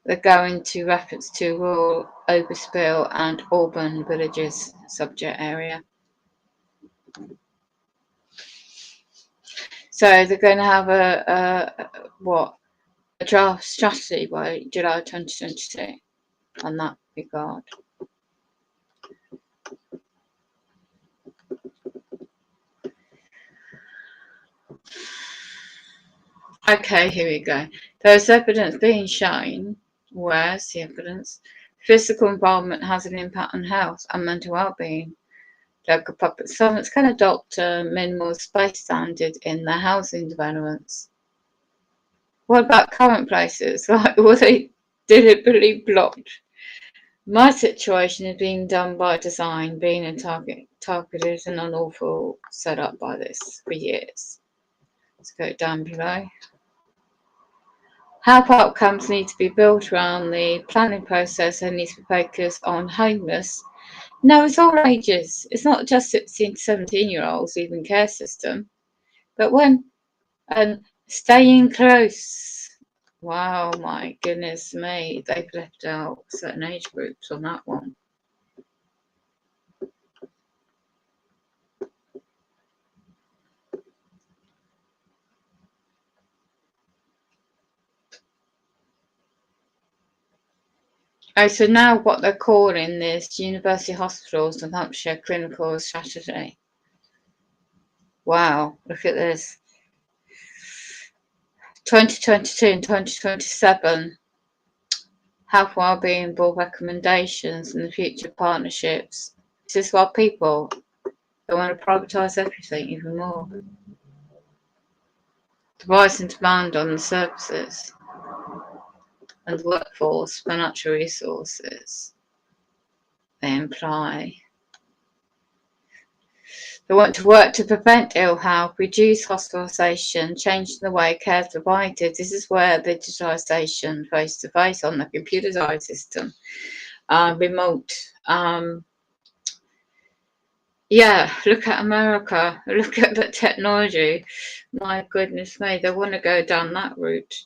They're going to reference to rural, overspill and urban villages subject area. So they're going to have a draft strategy by July 2022 on that regard. Okay, here we go. There's evidence being shown. Where's the evidence? Physical environment has an impact on health and mental well-being. Local public servants can adopt a minimal space standard in their housing developments. What about current places? Like, were they deliberately blocked? My situation is being done by design, being a targeted and unlawful set up by this for years. Let's go down below. Health outcomes need to be built around the planning process and needs to be focused on homeless. No, it's all ages. It's not just 16 to 17-year-olds, even care system. But when staying close. Wow, my goodness me. They've left out certain age groups on that one. Oh, so now what they're calling this University Hospitals Northamptonshire Clinical Strategy. Wow, look at this. 2022 and 2027 health wellbeing board recommendations and the future partnerships. This is what people, they want to privatise everything even more. The rising demand on the services and the workforce, financial resources they imply. They want to work to prevent ill health, reduce hospitalisation, changing the way care is provided. This is where digitalisation, face-to-face on the computerised system, remote. Yeah, look at America. Look at the technology. My goodness me, they want to go down that route.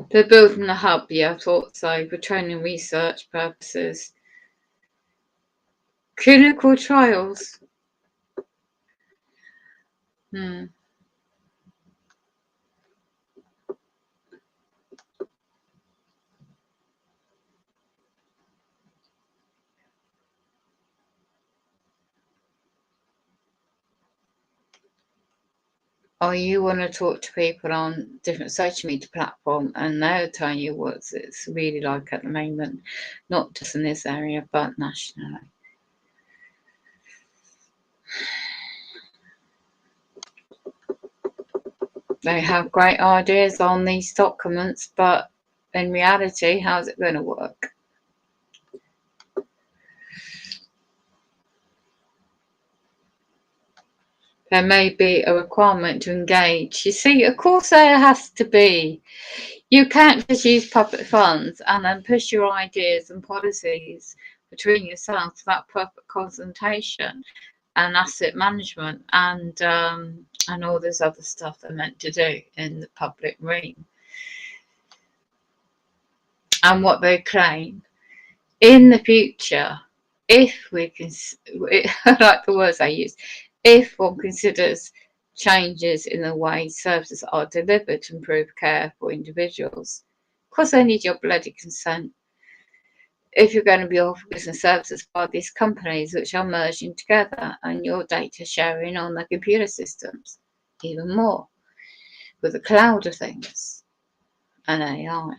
They're building a hub, yeah, I thought so, for training research purposes. Clinical trials. Or you want to talk to people on different social media platforms and they'll tell you what it's really like at the moment, not just in this area, but nationally. They have great ideas on these documents, but in reality, how's it going to work? There may be a requirement to engage. You see, of course there has to be. You can't just use public funds and then push your ideas and policies between yourselves about perfect consultation and asset management and all this other stuff they're meant to do in the public realm. And what they claim in the future, if we can, I like the words I use, if one considers changes in the way services are delivered to improve care for individuals, of course they need your bloody consent. If you're going to be offering business services by these companies which are merging together and your data sharing on the computer systems, even more with the cloud of things and AI.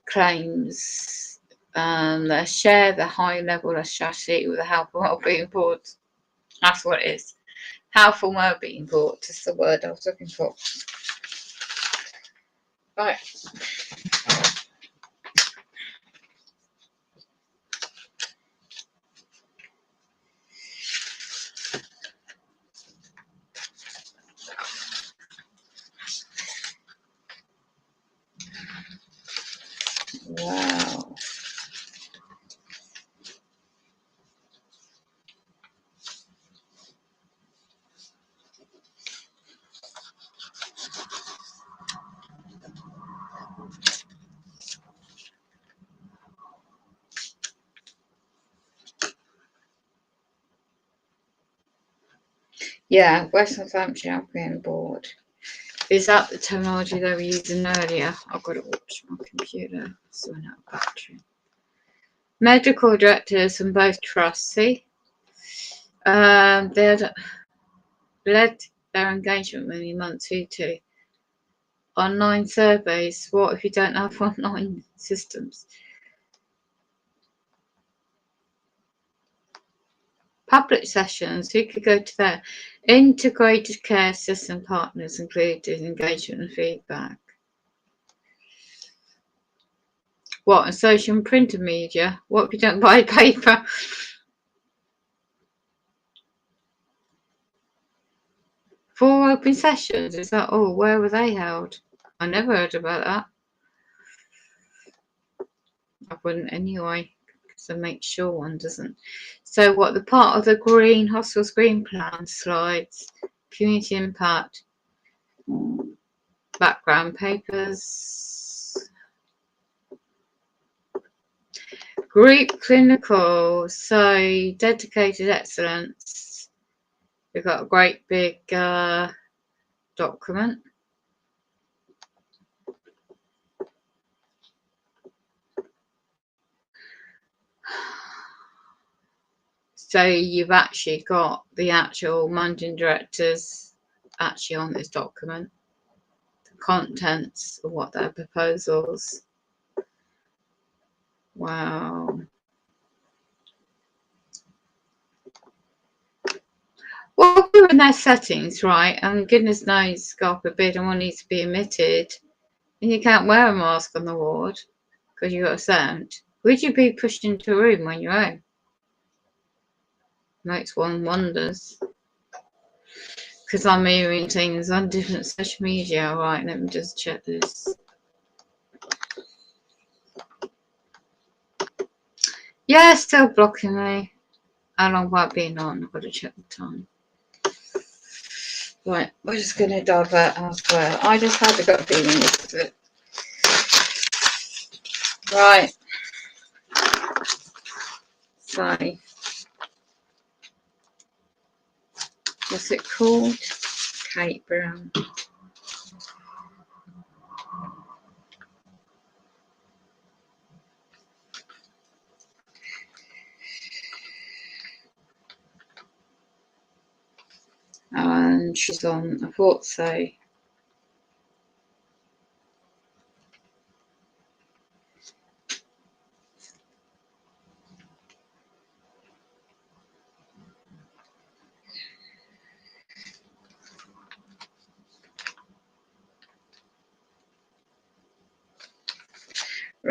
Claims they share the high level of strategy with the health and wellbeing board. That's what it is. Health and wellbeing board is the word I was looking for. Right. Wow. Yeah, West Northamptonshire Wellbeing Board. Is that the terminology they were using earlier? I've got to watch my computer. It's run out of battery. Medical directors from both trusts, see? They led their engagement with me month 2 online surveys. What if you don't have online systems? Public sessions, who could go to there? Integrated care system partners included engagement and feedback. What, in social and printed media? What if you don't buy paper? 4 open sessions, is that all? Where were they held? I never heard about that. I wouldn't anyway, because I make sure one doesn't. So what, the part of the Green Hospitals Green Plan slides, community impact, background papers, group clinical, so dedicated excellence. We've got a great big document. So you've actually got the actual managing directors actually on this document, the contents of what their proposals. Wow. Well, we're in their settings, right? And goodness knows, God forbid, one needs to be admitted, and you can't wear a mask on the ward because you've got a sound. Would you be pushed into a room on your own? Makes one wonders. Because I'm hearing things on different social media. Right, let me just check this. Yeah, it's still blocking me. How long have I been on? I've got to check the time. Right, we're just going to divert elsewhere. I just had a gut feeling this was it. Right. So, what's it called? Kate Brown. And she's on, I thought so.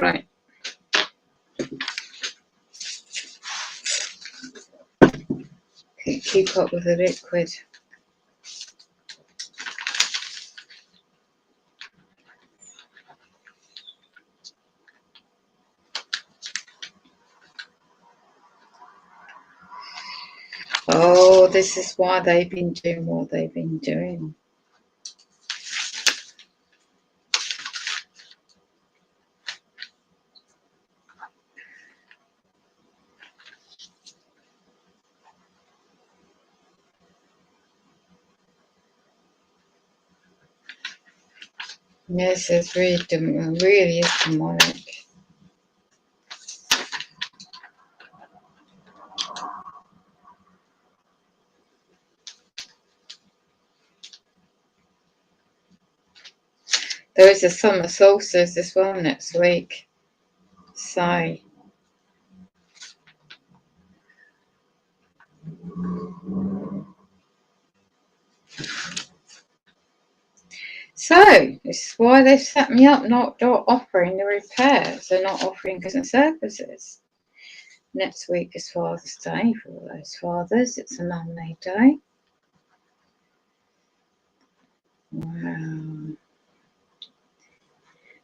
Right. Keep up with the liquid. Or this is why they've been doing what they've been doing. Yes, it's really is demonic. There is a summer solstice as well next week. So this is why they've set me up not offering the repairs. They're not offering Christmas services. Next week is Father's Day for all those fathers. It's a man-made day. Wow.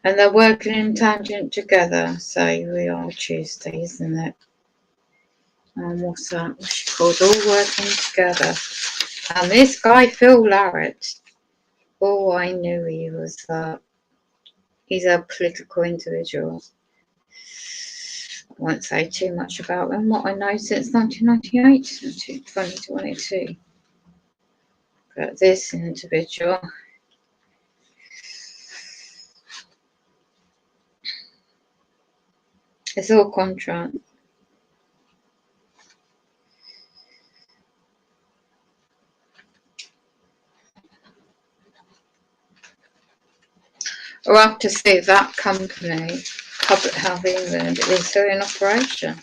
And they're working in tangent together. So we are Tuesday, isn't it? And what's that? What's she called? All working together. And this guy, Phil Larratt, oh, I knew he was he's a political individual. I won't say too much about him. What I know since 1998 to 2022. But this individual, it's all contract. We'll have to see if that company, Public Health England, is still in operation.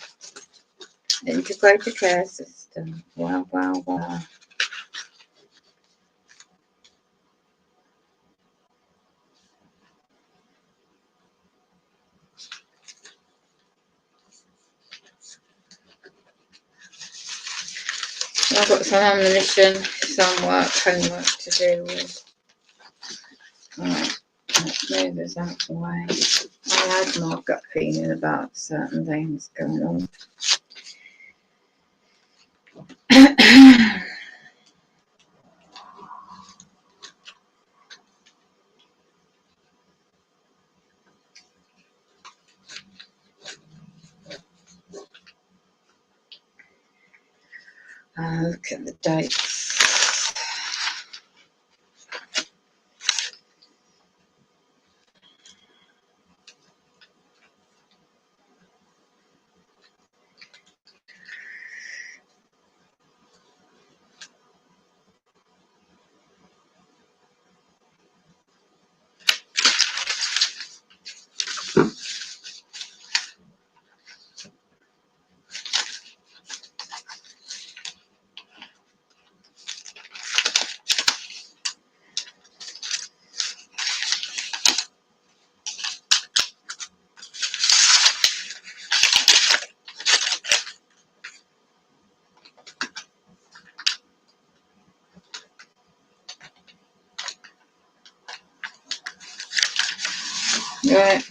Integrated care system. Wow, wow, wow. I've got some ammunition, some homework to do with. Alright, let's move this out of the way. I had my gut feeling about certain things going on. Look at the dates. Right.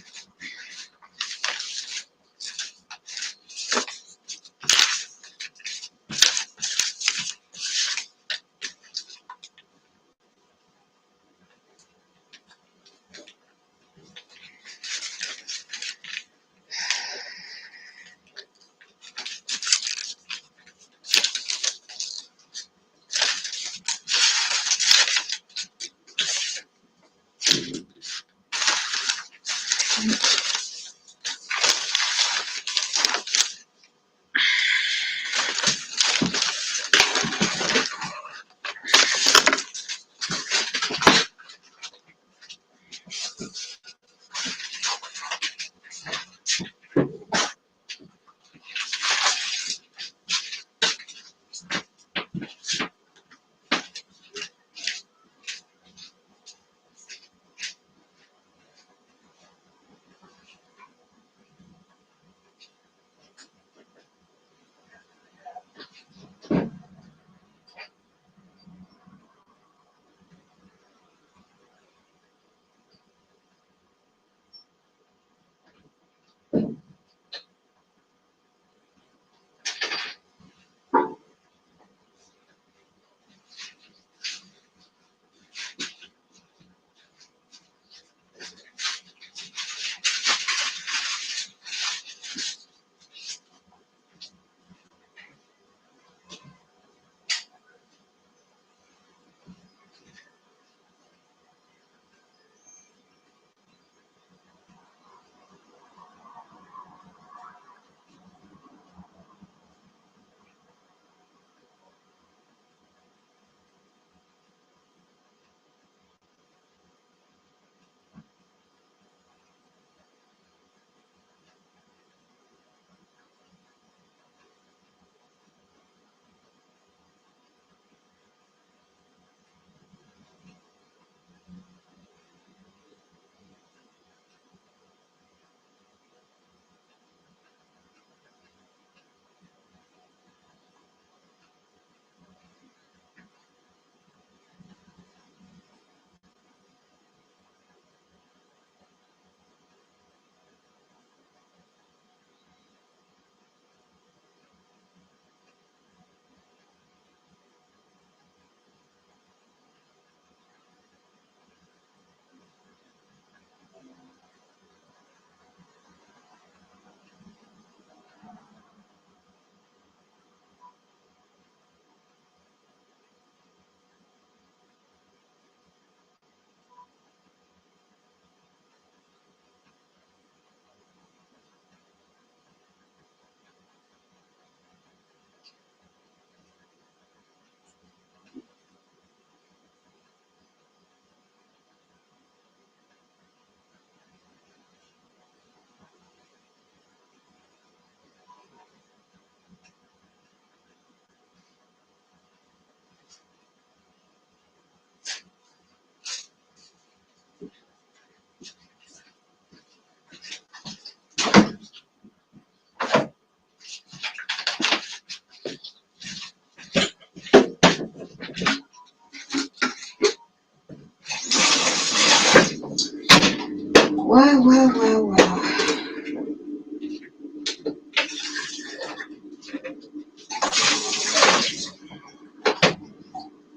Well, well, well, well.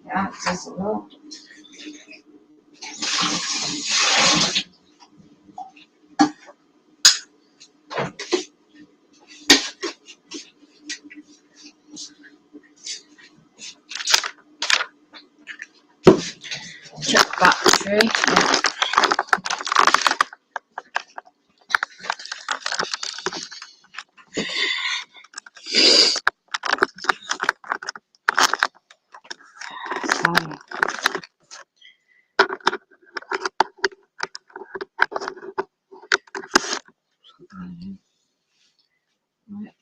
Yeah, it does a lot. Check battery. So, right.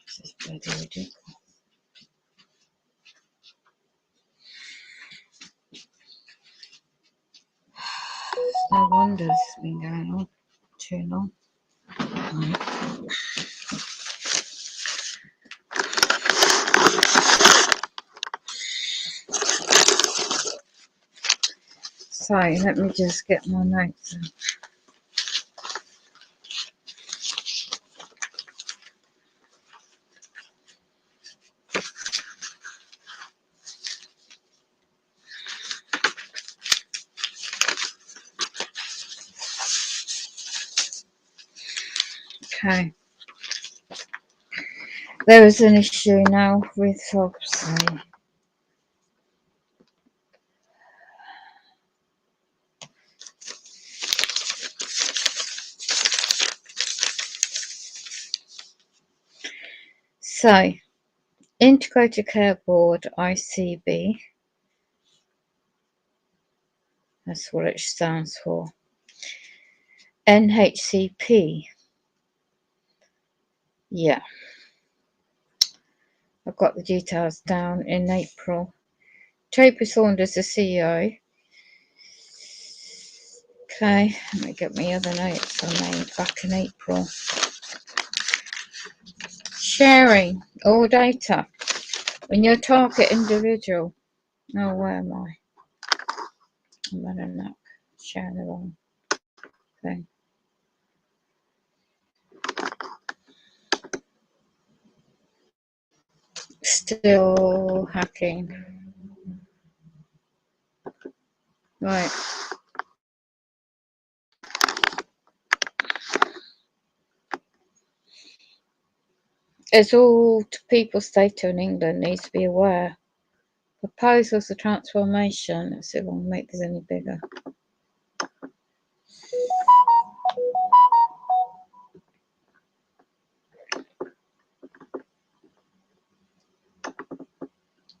This is bloody ridiculous. No wonder this has been going on too long. Right. So let me just get my notes in. Okay. There is an issue now with obviously so Integrated Care Board ICB, that's what it stands for. NHCP, yeah, I've got the details down in April. Toby Saunders, the CEO. Okay, let me get my other notes I made back in April. Sharing all data when your target individual. Oh, where am I? I'm running up. Sharing the wrong thing. Still hacking. Right. As all people's data in England needs to be aware. Proposals of transformation. Let's see if I can make this any bigger.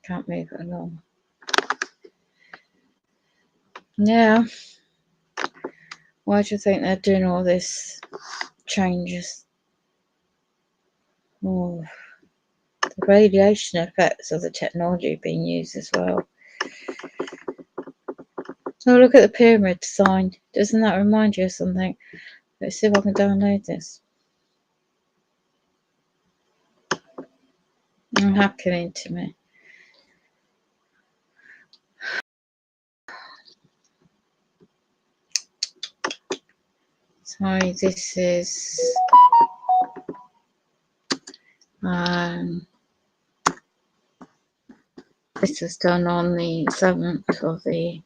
Can't move it along. Yeah. Why do you think they're doing all this changes? Oh, the radiation effects of the technology being used as well. Oh, look at the pyramid sign. Doesn't that remind you of something? Let's see if I can download this. I'm hacking into me. So this is this was done on the 7th of the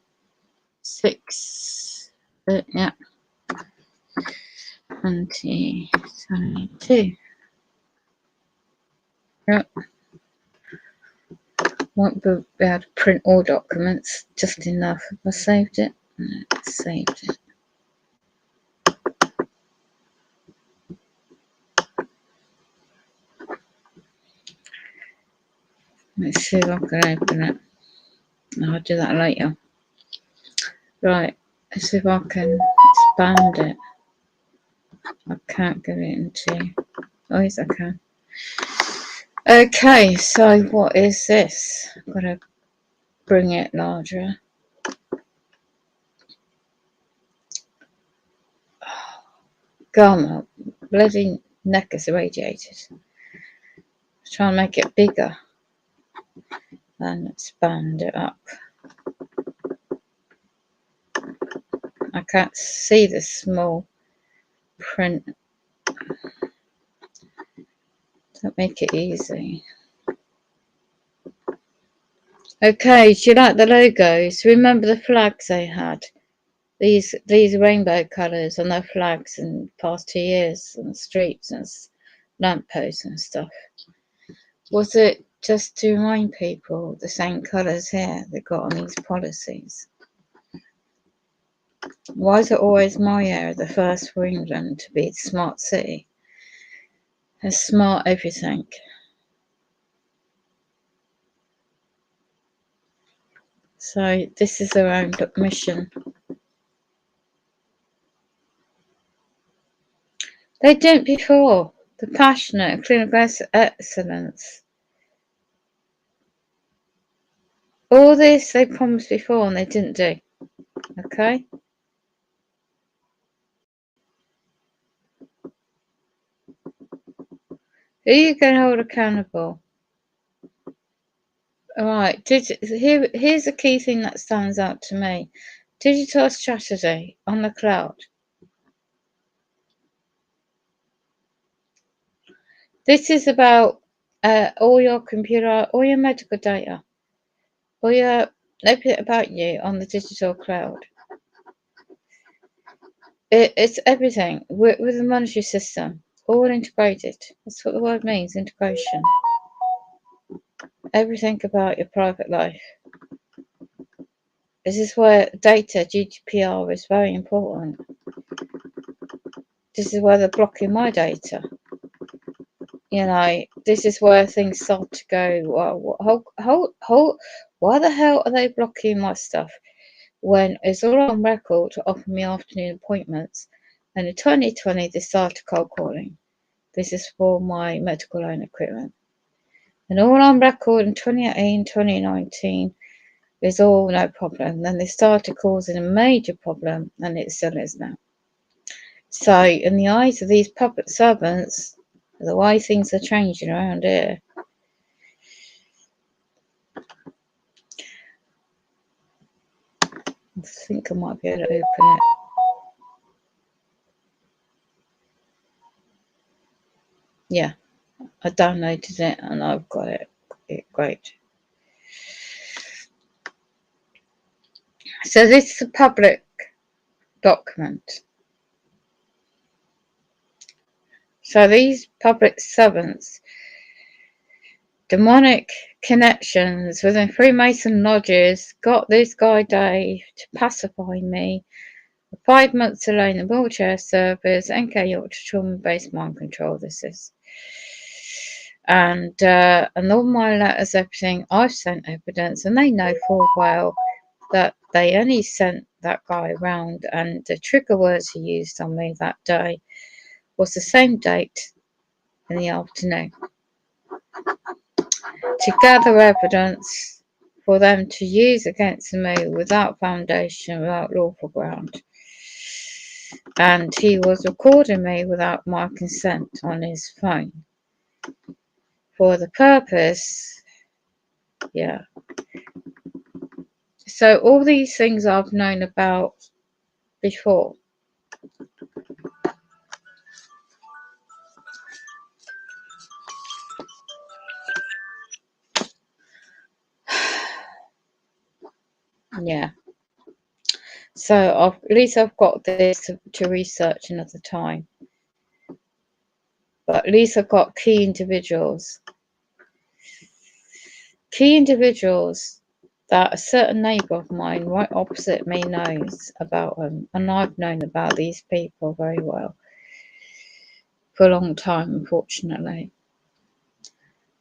6th, yeah, 2022. Yep. Won't be able to print all documents, just enough. Have I saved it? No, saved it. Let's see if I can open it. No, I'll do that later. Right, let's see if I can expand it. I can't get it into Oh, yes, I can. Okay, so what is this? I've got to bring it larger. God, my bloody neck is irradiated. Try and make it bigger and expand it up. I can't see the small print. Don't make it easy. Okay, do you like the logos? Remember the flags they had? These rainbow colours on their flags in the past 2 years on the streets and lampposts and stuff. Was it just to remind people the same colours here they got on these policies? Why is it always my area the first for England to be a smart city? A smart everything. So this is their own mission. They didn't before. The passionate clinical excellence. All this they promised before and they didn't do. Okay? Who are you going to hold accountable? Alright, here's a key thing that stands out to me. Digital strategy on the cloud. This is about all your computer, all your medical data, all your everything about you on the digital cloud. It's everything with the monetary system, all integrated. That's what the word means, integration. Everything about your private life. This is where data, GDPR, is very important. This is where they're blocking my data. You know, this is where things start to go, well, why the hell are they blocking my stuff when it's all on record to offer me afternoon appointments? And in 2020, they started cold calling. This is for my medical loan equipment. And all on record in 2018, 2019 is all no problem. Then they started causing a major problem, and it still is now. So, in the eyes of these public servants, the way things are changing around here, I think I might be able to open it. Yeah, I downloaded it and I've got it. Great. So this is a public document. So these public servants, demonic connections within Freemason lodges, got this guy Dave to pacify me. 5 months alone in wheelchair service, NK Yorkshire trauma-based mind control. This is, and all my letters, everything. I've sent evidence, and they know full well that they only sent that guy around, and the trigger words he used on me that day was the same date in the afternoon to gather evidence for them to use against me without foundation, without lawful ground. And he was recording me without my consent on his phone for the purpose, yeah. So all these things I've known about before. Yeah. So at least I've got this to research another time. But at least I've got key individuals. Key individuals that a certain neighbour of mine right opposite me knows about them. And I've known about these people very well for a long time, unfortunately.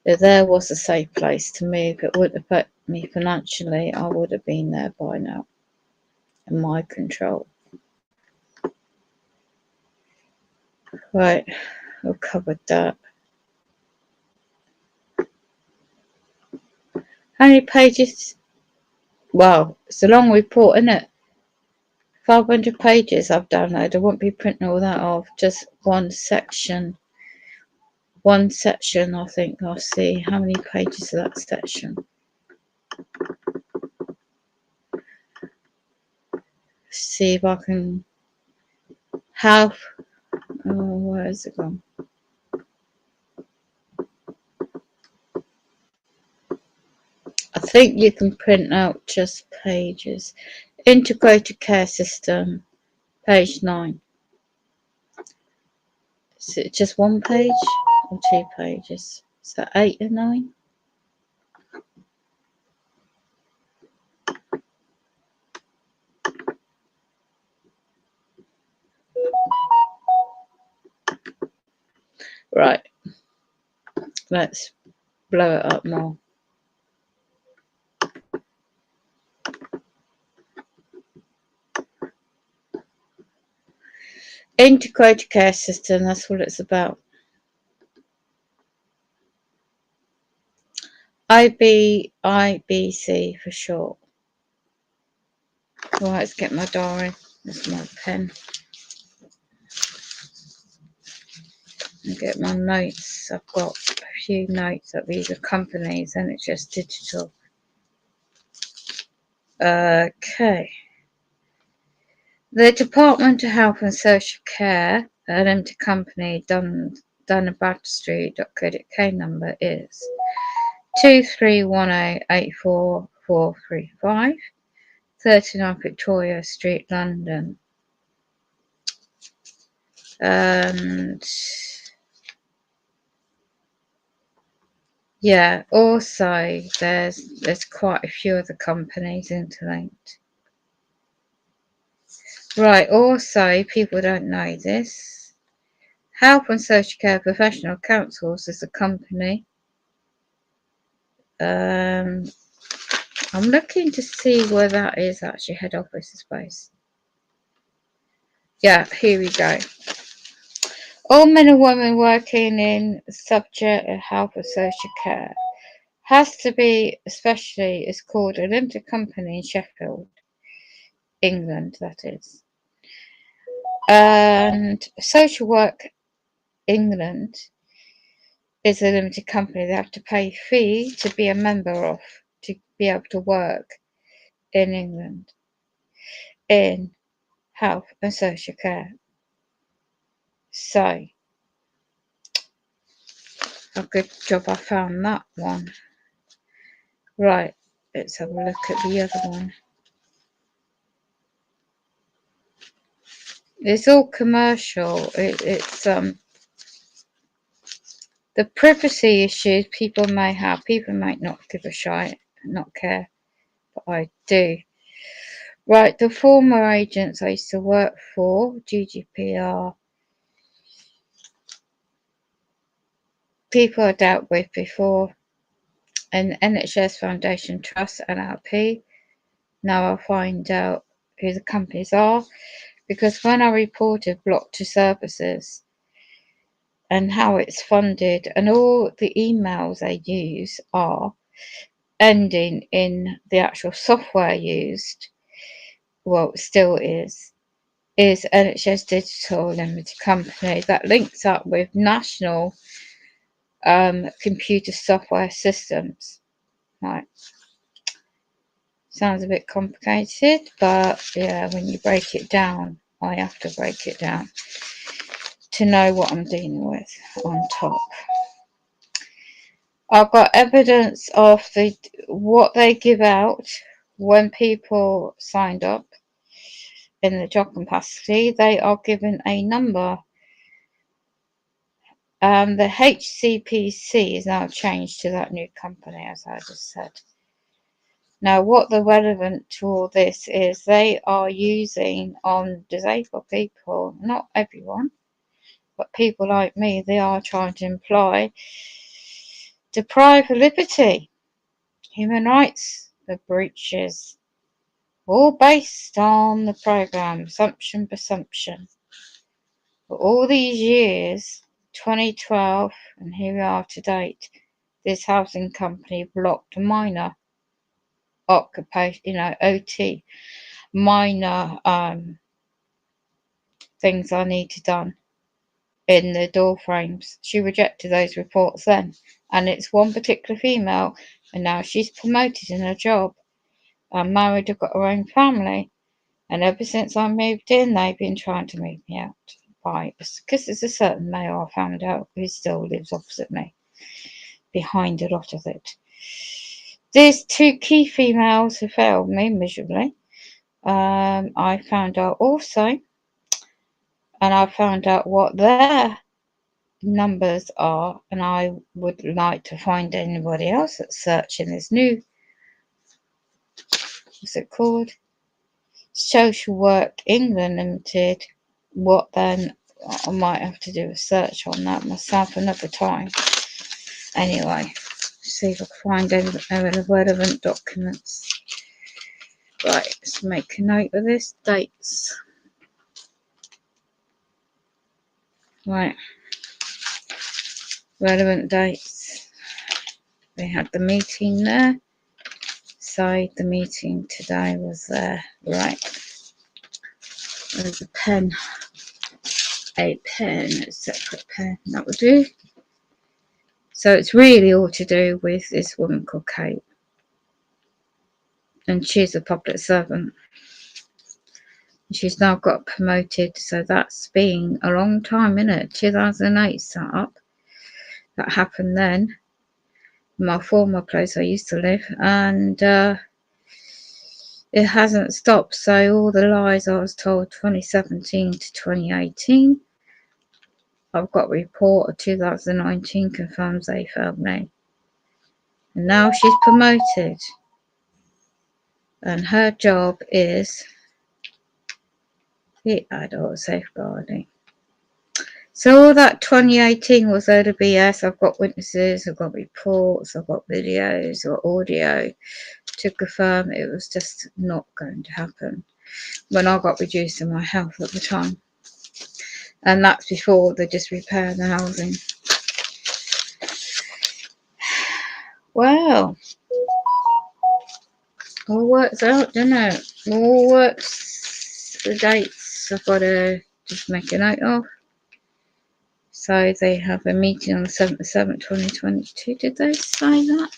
If there was a safe place to move, it wouldn't affect me financially. I would have been there by now. In my control. Right. We've covered that. How many pages? Well, it's a long report, isn't it? 500 pages I've downloaded. I won't be printing all that off. Just one section. One section, I think. I'll see how many pages of that section. See if I can have. Oh, where is it gone? I think you can print out just pages. Integrated care system, page 9. Is it just one page or 2 pages? Is that 8 or 9? Right. Let's blow it up more. Integrated care system, that's what it's about. IBC for short. Right, let's get my diary. There's my pen. And get my notes. I've got a few notes of these are companies and it's just digital. Okay. The Department of Health and Social Care, a limited company, Dun & Bradstreet.co.uk number is 2318844435, 39 Victoria Street, London. And yeah, also there's quite a few other companies interlinked. Right, also people don't know this. Health and Social Care Professional Councils is a company. I'm looking to see where that is actually, head office space. Yeah, here we go. All men and women working in subject of health and social care has to be, especially, it's called a limited company in Sheffield, England, that is. And Social Work England is a limited company. They have to pay a fee to be a member of, to be able to work in England in health and social care. So, a good job I found that one. Right, let's have a look at the other one. It's all commercial. It's the privacy issues people may have. People might not give a shit, not care, but I do. Right, the former agents I used to work for, GDPR, people I dealt with before, and NHS Foundation Trust, NLP. Now I'll find out who the companies are, because when I reported block to services and how it's funded, and all the emails they use are ending in the actual software used, well, it still is NHS Digital Limited Company that links up with national computer software systems. Right. Sounds a bit complicated, but yeah, when you break it down, I have to break it down to know what I'm dealing with on top. I've got evidence of what they give out when people signed up in the job capacity. They are given a number. The HCPC is now changed to that new company, as I just said. Now, what the relevant to all this is, they are using on disabled people, not everyone, but people like me, they are trying to imply deprive of liberty, human rights, the breaches, all based on the programme, assumption, presumption. For all these years, 2012, and here we are to date. This housing company blocked minor occupation, OT, minor things I needed done in the door frames. She rejected those reports then, and it's one particular female, and now she's promoted in her job. I'm married, I've got her own family, and ever since I moved in, they've been trying to move me out. Because there's a certain male I found out who still lives opposite me, behind a lot of it. There's two key females who failed me miserably. I found out also, and I found out what their numbers are, and I would like to find anybody else that's searching this new, what's it called? Social Work England Limited. What then? I might have to do a search on that myself another time. Anyway, see if I can find any relevant documents. Right, let's make a note of this. Dates. Right. Relevant dates. We had the meeting there. So the meeting today was there. Right. There's a pen. A separate pen. That would do. So it's really all to do with this woman called Kate. And she's a public servant. She's now got promoted, so that's been a long time, innit? 2008 set up. That happened then. My former place I used to live, and it hasn't stopped. So all the lies I was told 2017 to 2018, I've got a report of 2019 confirms they failed me. And now she's promoted. And her job is the adult safeguarding. So all that 2018 was out of BS. I've got witnesses, I've got reports, I've got videos or audio to confirm it was just not going to happen when I got reduced in my health at the time. And that's before they just repaired the housing. Well, all works out, doesn't it? All works. The dates I've got to just make a note of. So they have a meeting on the 7th of 7th, 2022. Did they say that?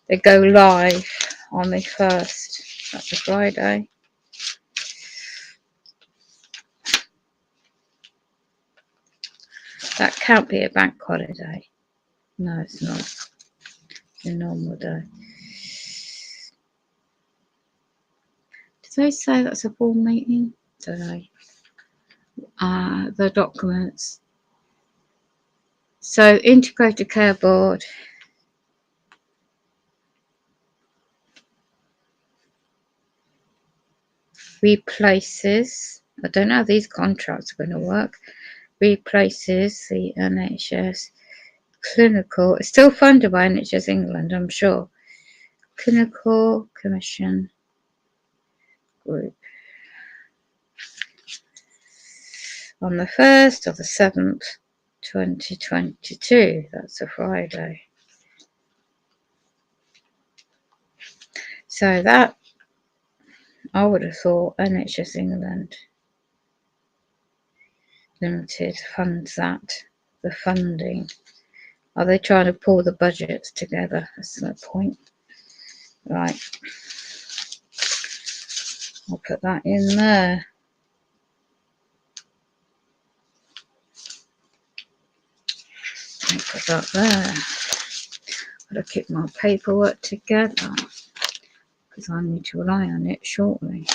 They go live on the 1st. That's a Friday. That can't be a bank holiday. No, it's not. It's a normal day. Did they say that's a full meeting? Don't know. The documents. So, Integrated Care Board. Replaces, I don't know how these contracts are going to work. Replaces the NHS clinical, it's still funded by NHS England, I'm sure. Clinical Commission Group. On the 1st of the 7th, 2022. That's a Friday. So that, I would have thought NHS England Limited funds that. The funding. Are they trying to pull the budgets together? That's the point. Right. I'll put that in there. I'll put that there. Gotta keep my paperwork together because I need to rely on it shortly.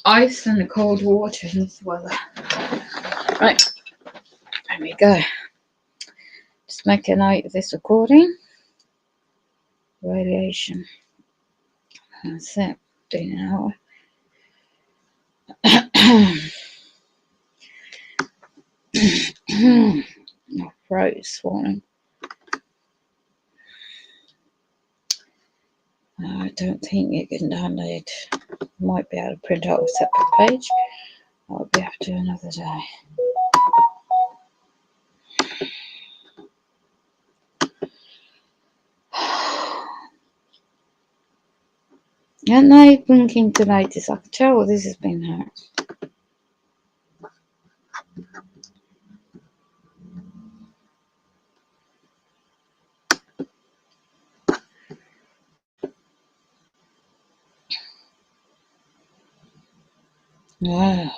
Ice and the cold water in this weather. Right, there we go. Just make a note of this recording. radiation. That's it. Do you know? My throat is swollen. I don't think you can download. Might be able to print out a separate page. I'll be able to do another day. And now blinking to notice, I can tell this has been hacked. Yeah.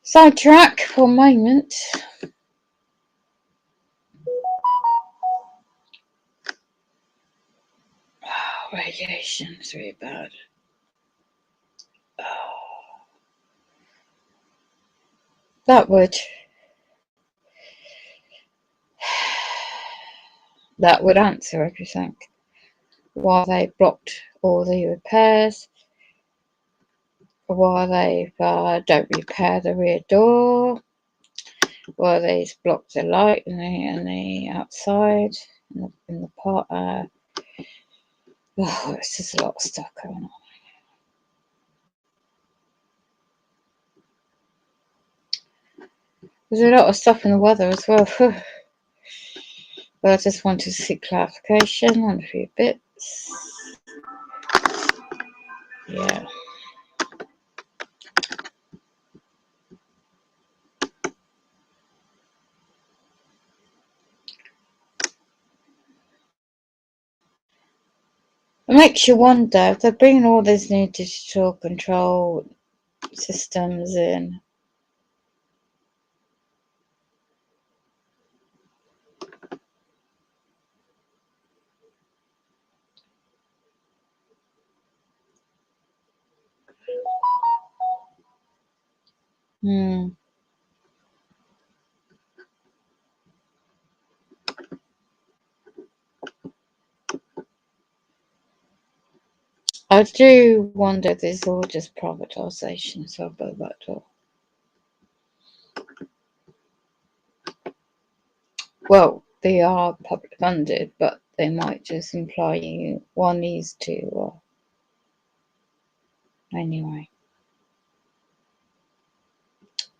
Sidetrack for a moment. Oh, radiation is really bad. Oh. That would answer everything. Why they blocked all the repairs. Why they don't repair the rear door. Why they blocked the light in the outside in the part. Oh, it's just a lot of stuff going on. There's a lot of stuff in the weather as well. But I just wanted to seek clarification on a few bits. Yeah. It makes you wonder if they're bringing all these new digital control systems in. I do wonder if this is all just privatisation, so I'll go back to it. Well, they are public funded, but they might just imply you one needs to. Anyway,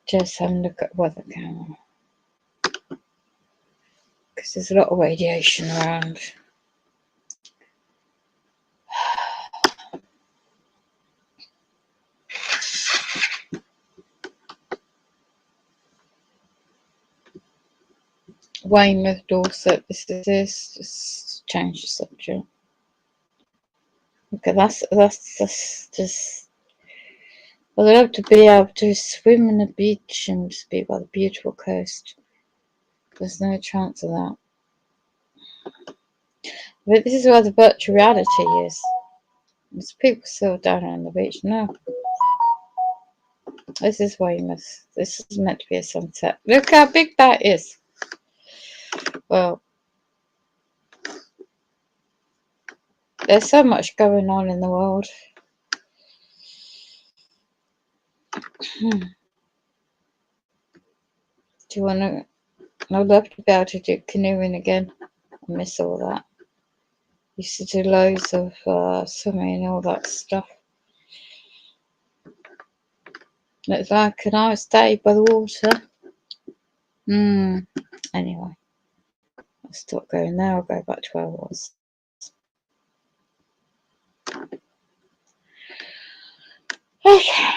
just have a look at weather camera because there's a lot of radiation around. Weymouth, Dorset, this is this. Just change the subject. Okay, that's just. I'd love to be able to swim in the beach and just be by the beautiful coast. There's no chance of that. But this is where the virtual reality is. There's people still down on the beach. No. This is Weymouth. This is meant to be a sunset. Look how big that is. Well, there's so much going on in the world. Do you want to? I'd love to be able to do canoeing again. I miss all that. Used to do loads of swimming and all that stuff. Looks like a nice day by the water. Anyway, I'll stop going there. I'll go back to where I was. Okay.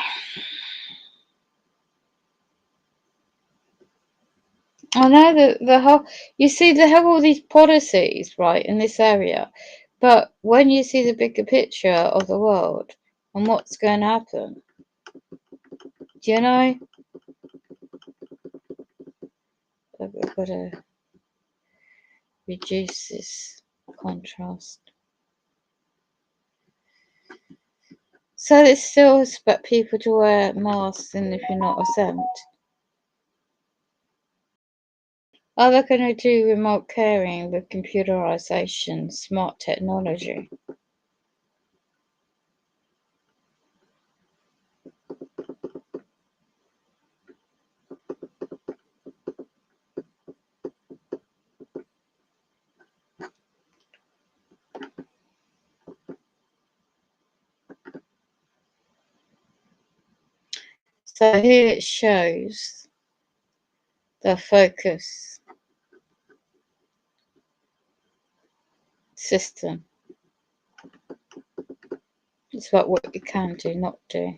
I know that the whole, you see, they have all these policies, right, in this area, but when you see the bigger picture of the world and what's going to happen, do you know? I've got to reduce this contrast. So they still expect people to wear masks, and if you're not exempt. Are they going to do remote caring with computerization, smart technology? So here it shows the focus system. It's about what you can do, not do.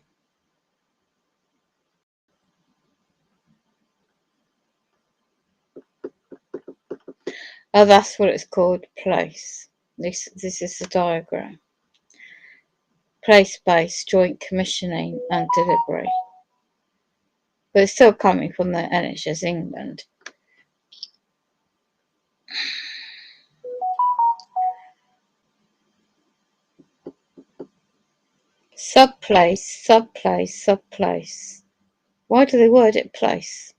Oh, that's what it's called, place. This is the diagram. Place-based joint commissioning and delivery. But it's still coming from the NHS England. Subplace, subplace, subplace. Why do they word it place?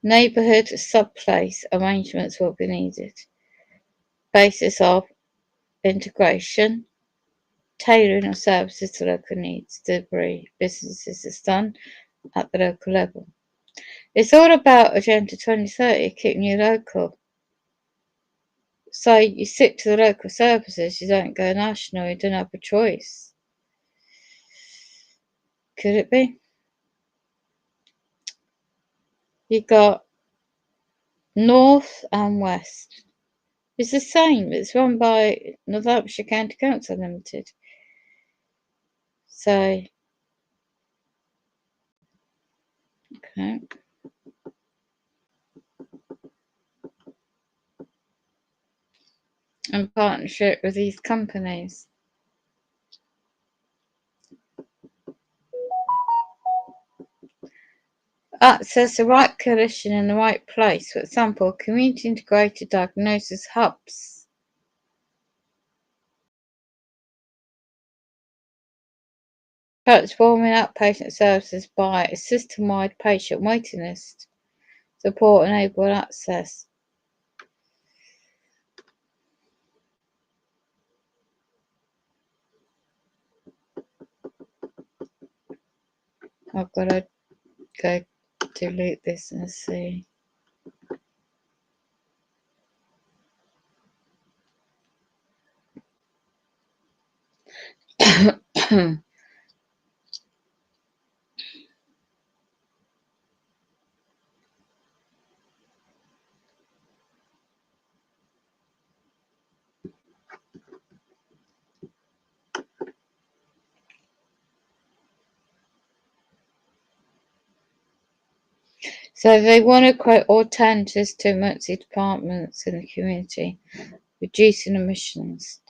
Neighbourhood subplace arrangements will be needed. Basis of integration, tailoring of services to local needs, delivery businesses is done at the local level. It's all about Agenda 2030, keeping you local. So you stick to the local services, you don't go national, you don't have a choice. Could it be? You got north and west. It's the same, it's run by Northamptonshire County Council Limited. So, okay. In partnership with these companies. Access the right clinician in the right place. For example, community integrated diagnosis hubs. Transforming outpatient services by a system-wide patient waiting list. Support enabled access. I've got to go delete this and see. So they want to create alternatives to emergency departments in the community, reducing emissions.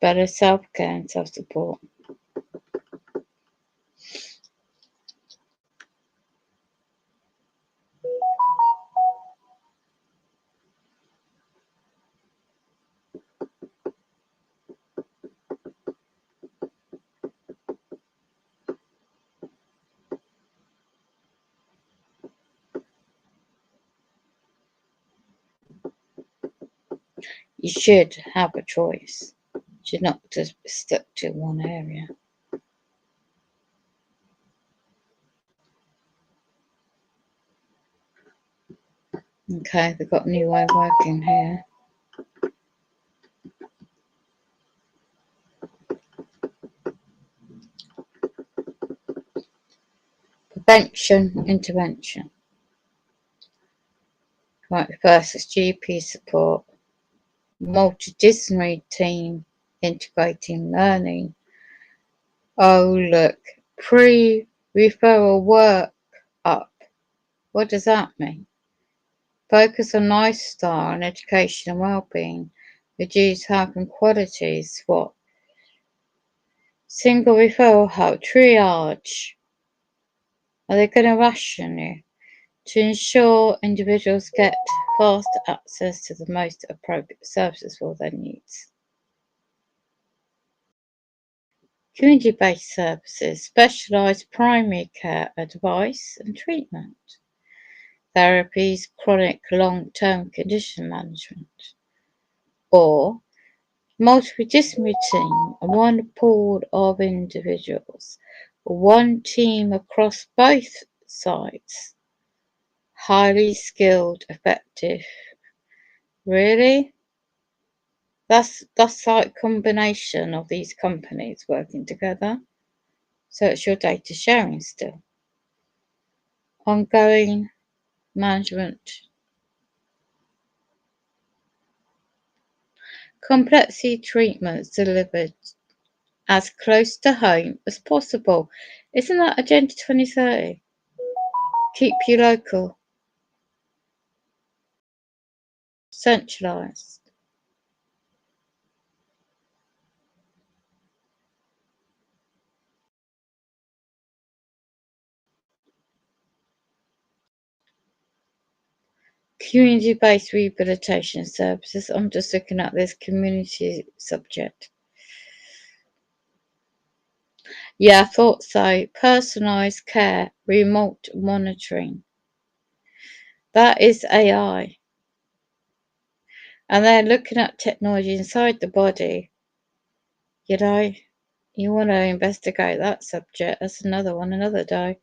Better self-care and self-support. You should have a choice. You should not just be stuck to one area. Okay, they've got a new way of working here. Prevention, intervention. Right, first is GP support. Multidisciplinary team integrating learning. Oh, look, pre-referral work up. What does that mean? Focus on lifestyle and education and well-being. Reduce health inequalities. What? Single referral hub. Triage. Are they going to ration you? to ensure individuals get fast access to the most appropriate services for their needs. Community-based services specialise primary care advice and treatment, therapies, chronic long-term condition management, or multidisciplinary team, one pool of individuals, one team across both sides, highly skilled, effective. Really? That's like combination of these companies working together. So it's your data sharing still. Ongoing management. Complexity treatments delivered as close to home as possible. Isn't that Agenda 2030? Keep you local. Centralised. Community-based rehabilitation services. I'm just looking at this community subject. Yeah, I thought so. Personalised care, remote monitoring. That is AI. And they're looking at technology inside the body. You know, you want to investigate that subject. That's another one, another day.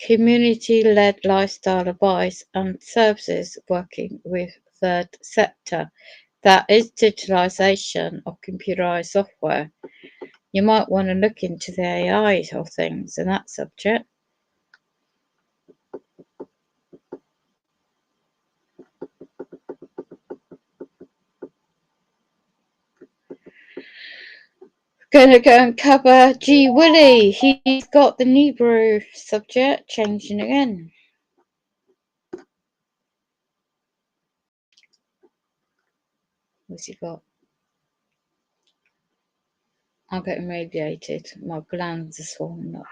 Community-led lifestyle advice and services working with third sector. That is digitalisation of computerised software. You might want to look into the AI of things in that subject. Gonna go and cover G. Willie. He's got the Nebrew subject changing again. What's he got? I'm getting radiated. My glands are swollen up.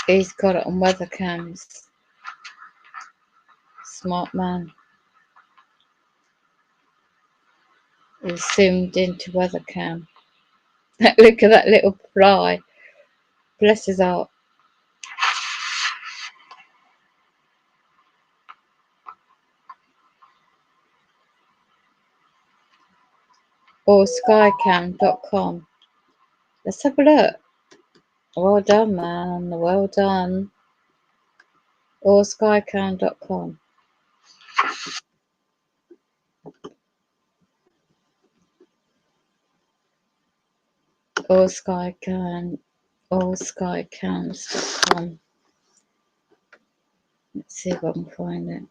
He's got it on weather cams. Smart man. He's zoomed into weather cam. Look at that little fly. Bless his heart. Or skycam.com. Let's have a look. Well done, man. Well done. Or skycam.com. Or skycam. Or skycams.com. Let's see if I can find it.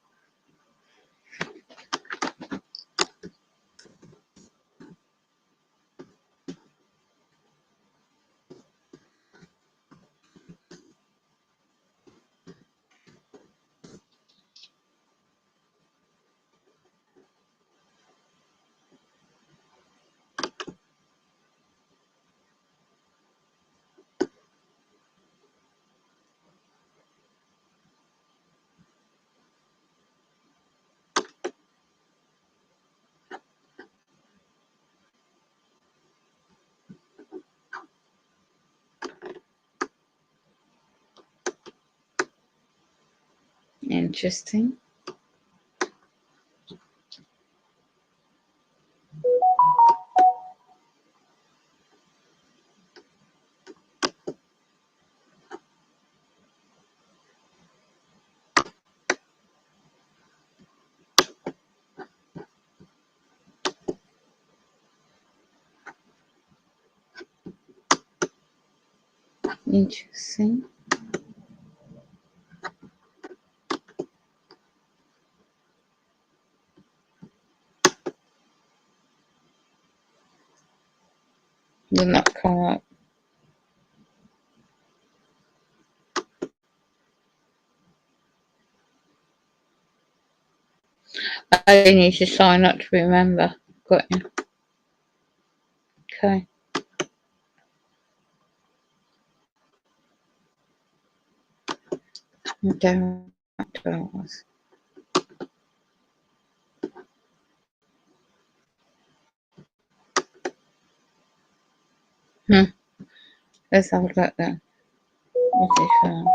Interesting. Interesting. Did not come up. I need to sign up to remember. Got you. Okay. Don't. Let's have a look then. What's he found?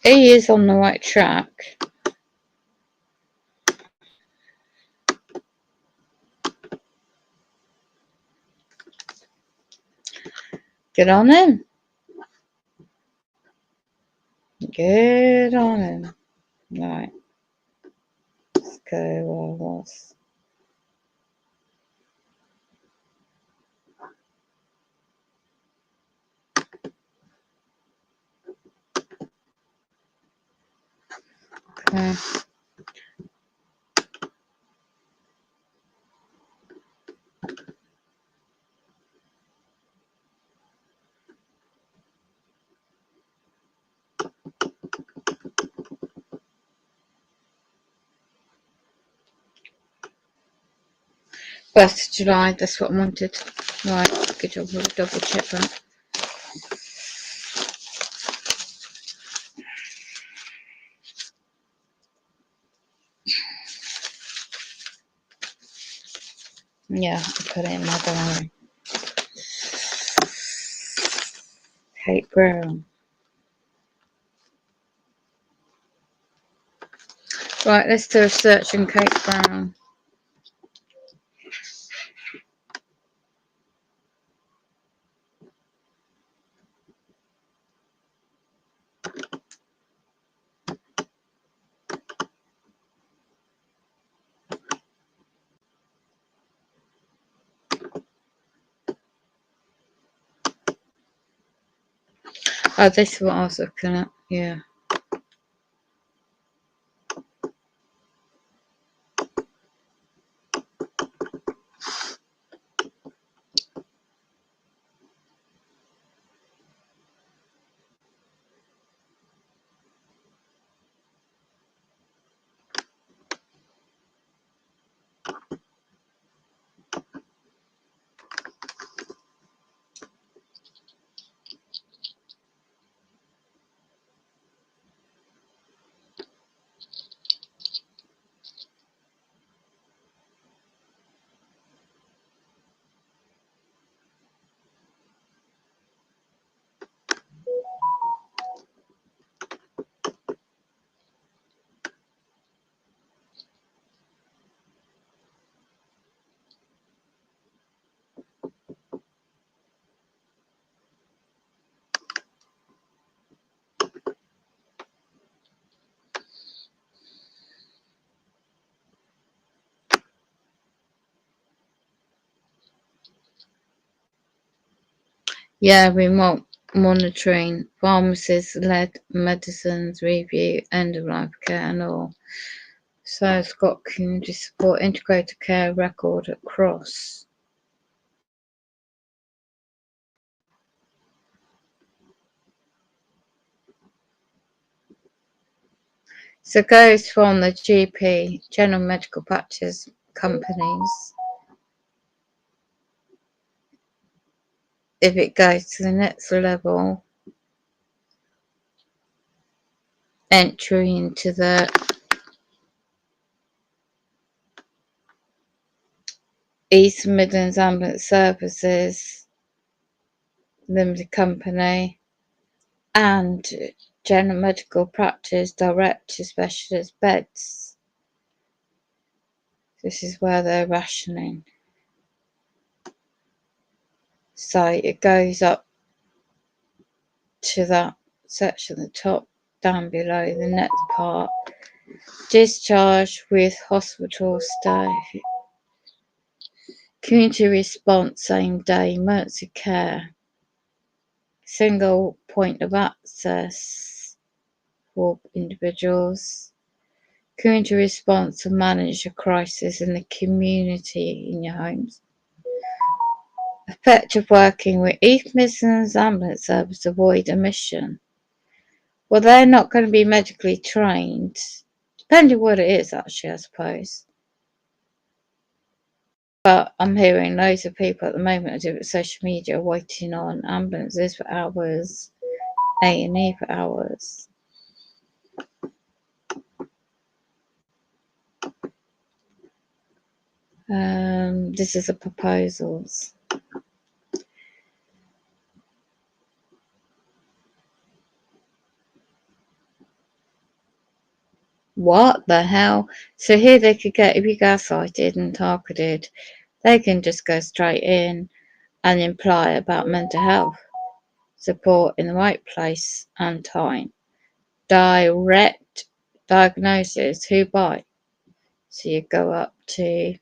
He is on the right track. Get on him. Get on him. Right. Let's go where I was. Okay. First of July, that's what I wanted. Right, good job, we'll double check that. Yeah, I'll put it in my diary. Kate Brown. Right, let's do a search on Kate Brown. Oh, this is what I was looking at. Yeah. Yeah, remote monitoring, pharmacist-led medicines review, end-of-life care and all. So it's got community support, integrated care record across. So it goes from the GP, general medical practice companies. If it goes to the next level, entry into the East Midlands Ambulance Services Limited Company and general medical practice direct to specialist beds. This is where they're rationing. So it goes up to that section at the top, down below the next part. Discharge with hospital stay. Community response, same day, emergency care, single point of access for individuals, community response to manage a crisis in the community in your homes, effective working with emergency ambulance service to avoid emission. Well, they're not going to be medically trained, depending what it is, actually, I suppose. But I'm hearing loads of people at the moment who do social media waiting on ambulances for hours, A&E for hours. This is the proposals. What the hell? So here they could get, if you gaslighted and targeted, they can just go straight in and imply about mental health support in the right place and time. Direct diagnosis, who by? So you go up to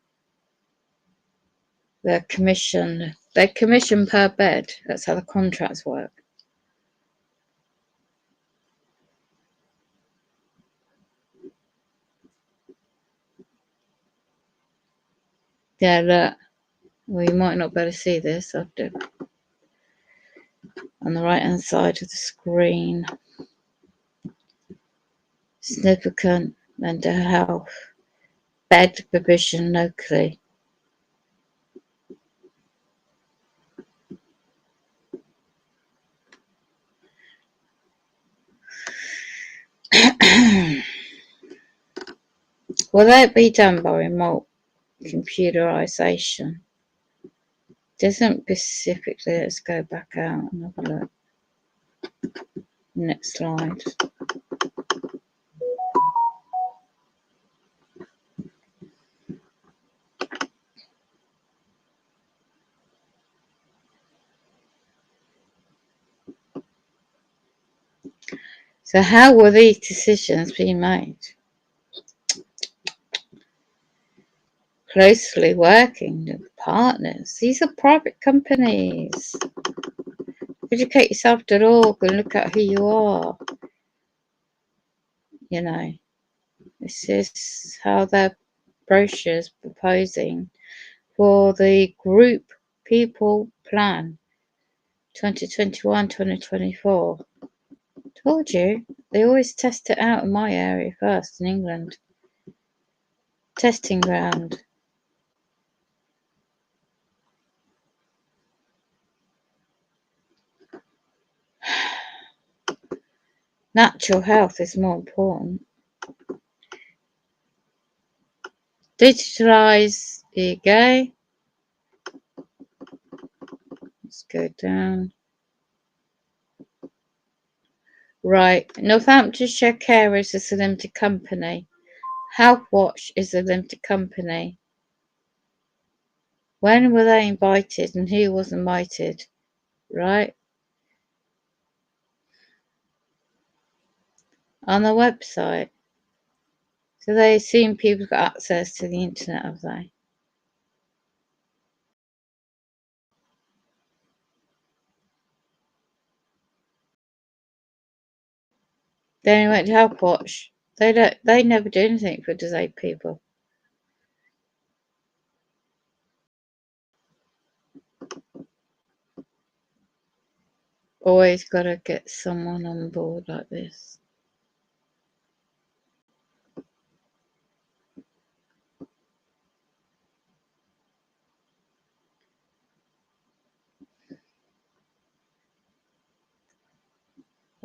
the commission. They're commission per bed. That's how the contracts work. Yeah, look. Well, you might not be able to see this. I'll do on the right hand side of the screen. Significant mental health bed provision locally. Will that be done by remote computerization? Doesn't specifically. Let's go back out and have a look. Next slide. So how will these decisions be made? Closely working with partners. These are private companies. Educate yourself.org and look at who you are. You know, this is how their brochure's proposing for the group people plan 2021-2024. Told you, they always test it out in my area first in England. Testing ground. Natural health is more important. Digitalise. Here you go. Let's go down. Right. Northamptonshire Carers is a limited company. Health Watch is a limited company. When were they invited and who was invited? Right. On the website. So they assume people got access to the internet, have they? They only went to Health Watch. They never do anything for disabled people. Always gotta get someone on board like this.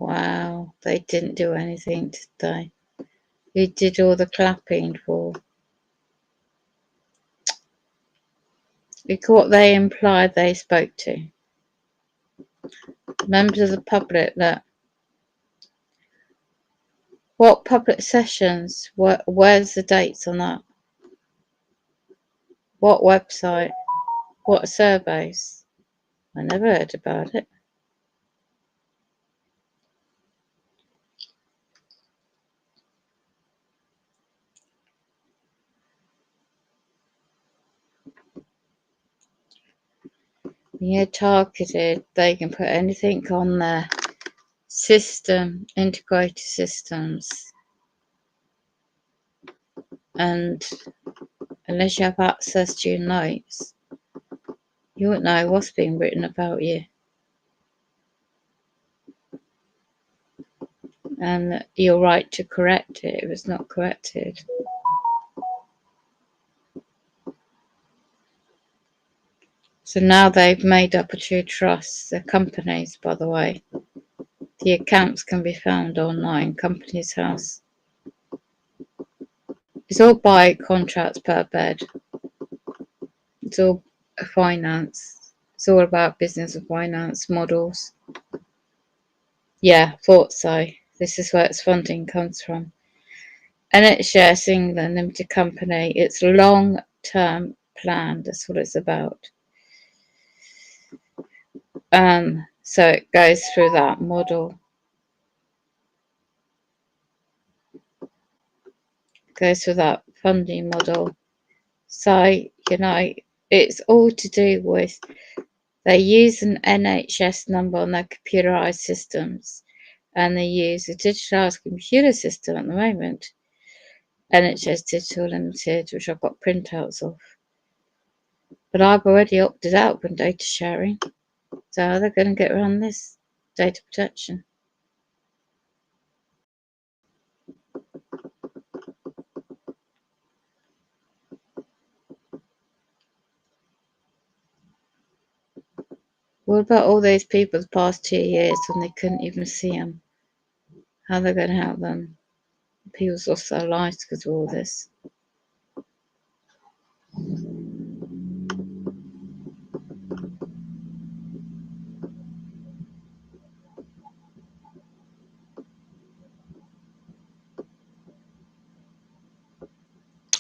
Wow, they didn't do anything today. Who did all the clapping for? Look what they implied they spoke to. Members of the public that what public sessions? Where's the dates on that? What website? What surveys? I never heard about it. When you're targeted, they can put anything on their system, integrated systems, and unless you have access to your notes, you won't know what's being written about you. And you're right to correct it if it's not corrected. So now they've made up a true trust. They're companies, by the way. The accounts can be found online, Companies House. It's all by contracts per bed. It's all finance. It's all about business and finance models. Yeah, thought so. This is where its funding comes from. NHS England Limited Company. It's long-term plan. That's what it's about. So it goes through that model. Goes through that funding model. So, it's all to do with they use an NHS number on their computerised systems, and they use a digitalised computer system at the moment, NHS Digital Limited, which I've got printouts of. But I've already opted out from data sharing, so how are they going to get around this data protection? What about all those people the past 2 years when they couldn't even see them? How are they going to help them? People's lost their lives because of all this.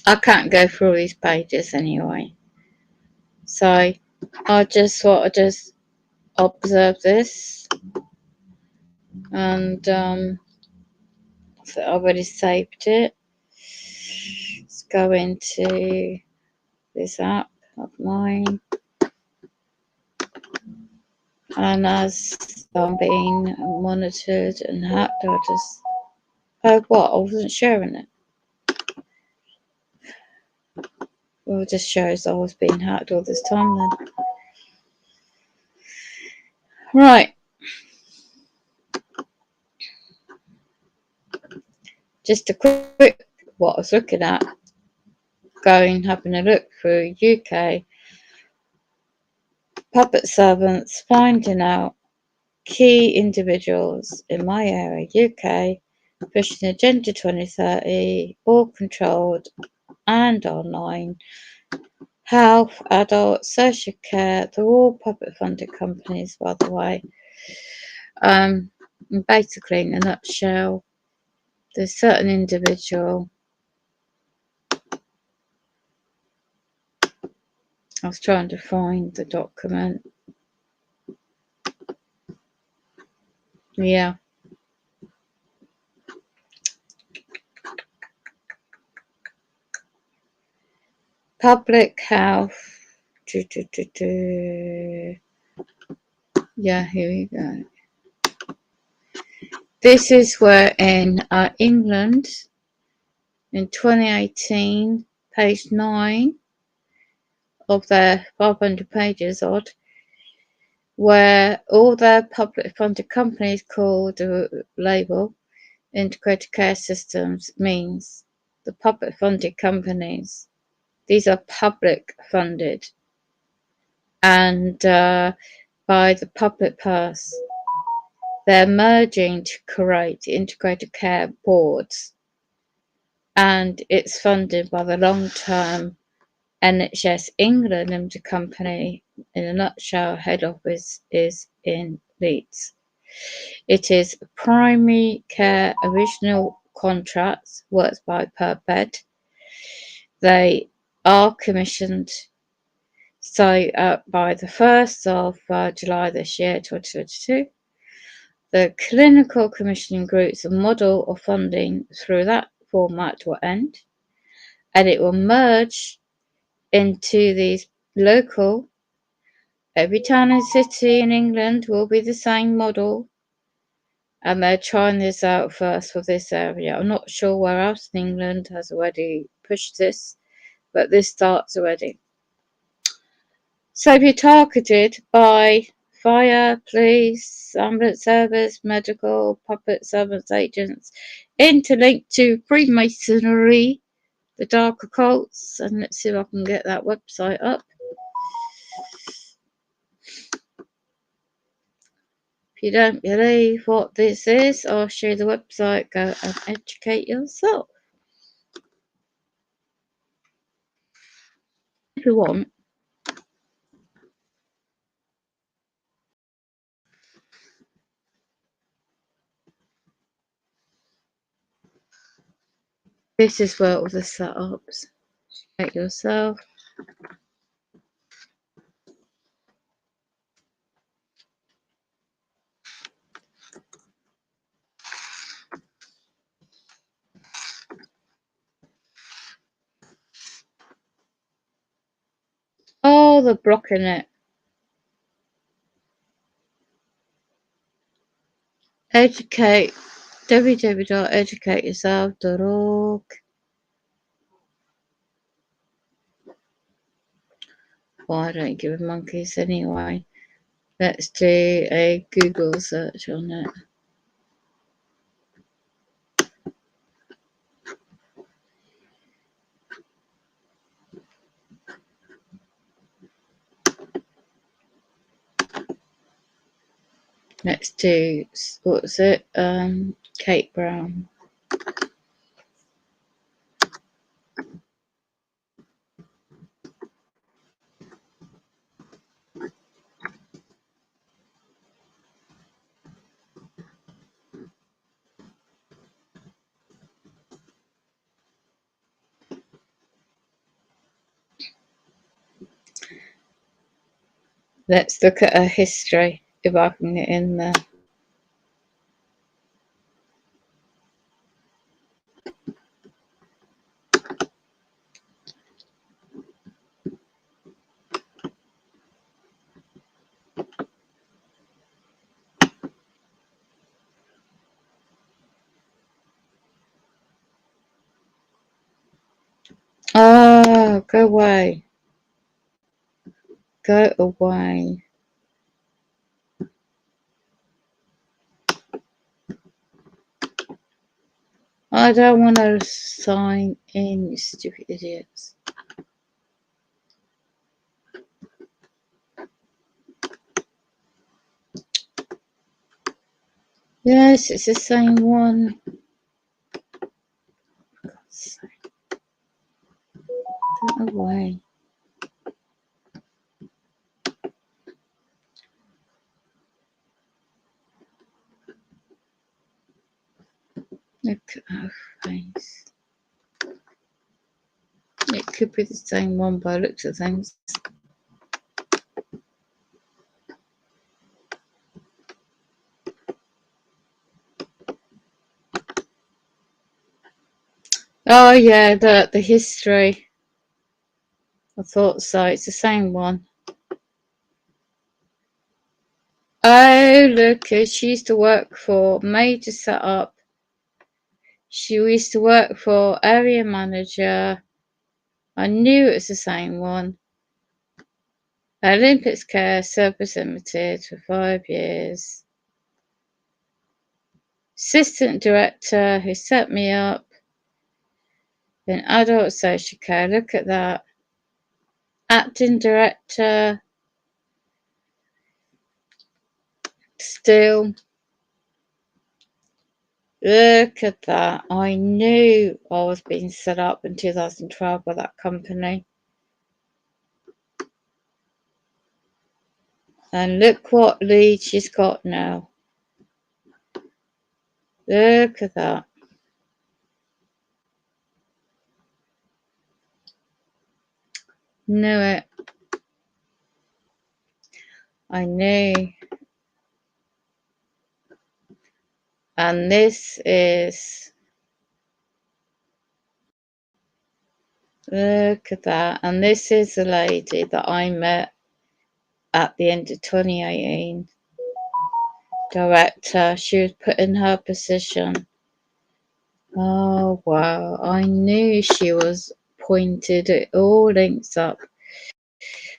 I can't go through all these pages anyway. So I just thought I'd just observe this, and so I've already saved it. Let's go into this app of mine, and as I'm being monitored and hacked, I just I wasn't sharing it. Well, it just shows I was being hacked all this time then. Right. Just a quick what I was looking at, having a look through UK puppet servants, finding out key individuals in my area, UK, pushing Agenda 2030, all controlled and online, health, adult, social care, they're all puppet funded companies, by the way. Basically, in a nutshell, there's certain individual. I was trying to find the document. Yeah. Public health. Yeah, here we go. This is where in England in 2018, page 9 of their 500 pages odd, where all their public funded companies called the label integrated care systems means the public funded companies. These are public funded and by the public purse. They're merging to create integrated care boards, and it's funded by the long-term NHS England Limited Company. In a nutshell, head office is in Leeds. It is primary care original contracts worked by per bed. They are commissioned. So by the 1st of July this year, 2022, the clinical commissioning groups and model of funding through that format will end, and it will merge into these local Every town and city in England will be the same model, and they're trying this out first for this area. I'm not sure where else in England has already pushed this, but this starts already. So if you're targeted by fire, police, ambulance service, medical, puppet servants, agents, interlinked to Freemasonry, the dark occults, and let's see if I can get that website up. If you don't believe what this is, I'll show you the website. Go and educate yourself. If you want. This is where all the setups. Educate yourself. Oh, they're blocking it. Educate. www.educateyourself.org. Why don't you give a monkeys anyway? Let's do a Google search on it. Let's do, what's it? Kate Brown. Let's look at her history, if I can get in there. Oh, go away. Go away. I don't want to sign in, you stupid idiots. Yes, it's the same one. For God's sake. Go away. Look at her face. It could be the same one by looks of things. Oh yeah, the history. I thought so. It's the same one. Oh look, she used to work for major setup. She used to work for area manager. I knew it was the same one. Olympics Care Service Limited for 5 years. Assistant director who set me up in adult social care. Look at that. Acting director. Still. Look at that. I knew I was being set up in 2012 by that company. And look what lead she's got now. Look at that. Knew it. I knew. And this is, look at that. And this is the lady that I met at the end of 2018. Director, she was put in her position. Oh wow, I knew she was appointed. It all links up.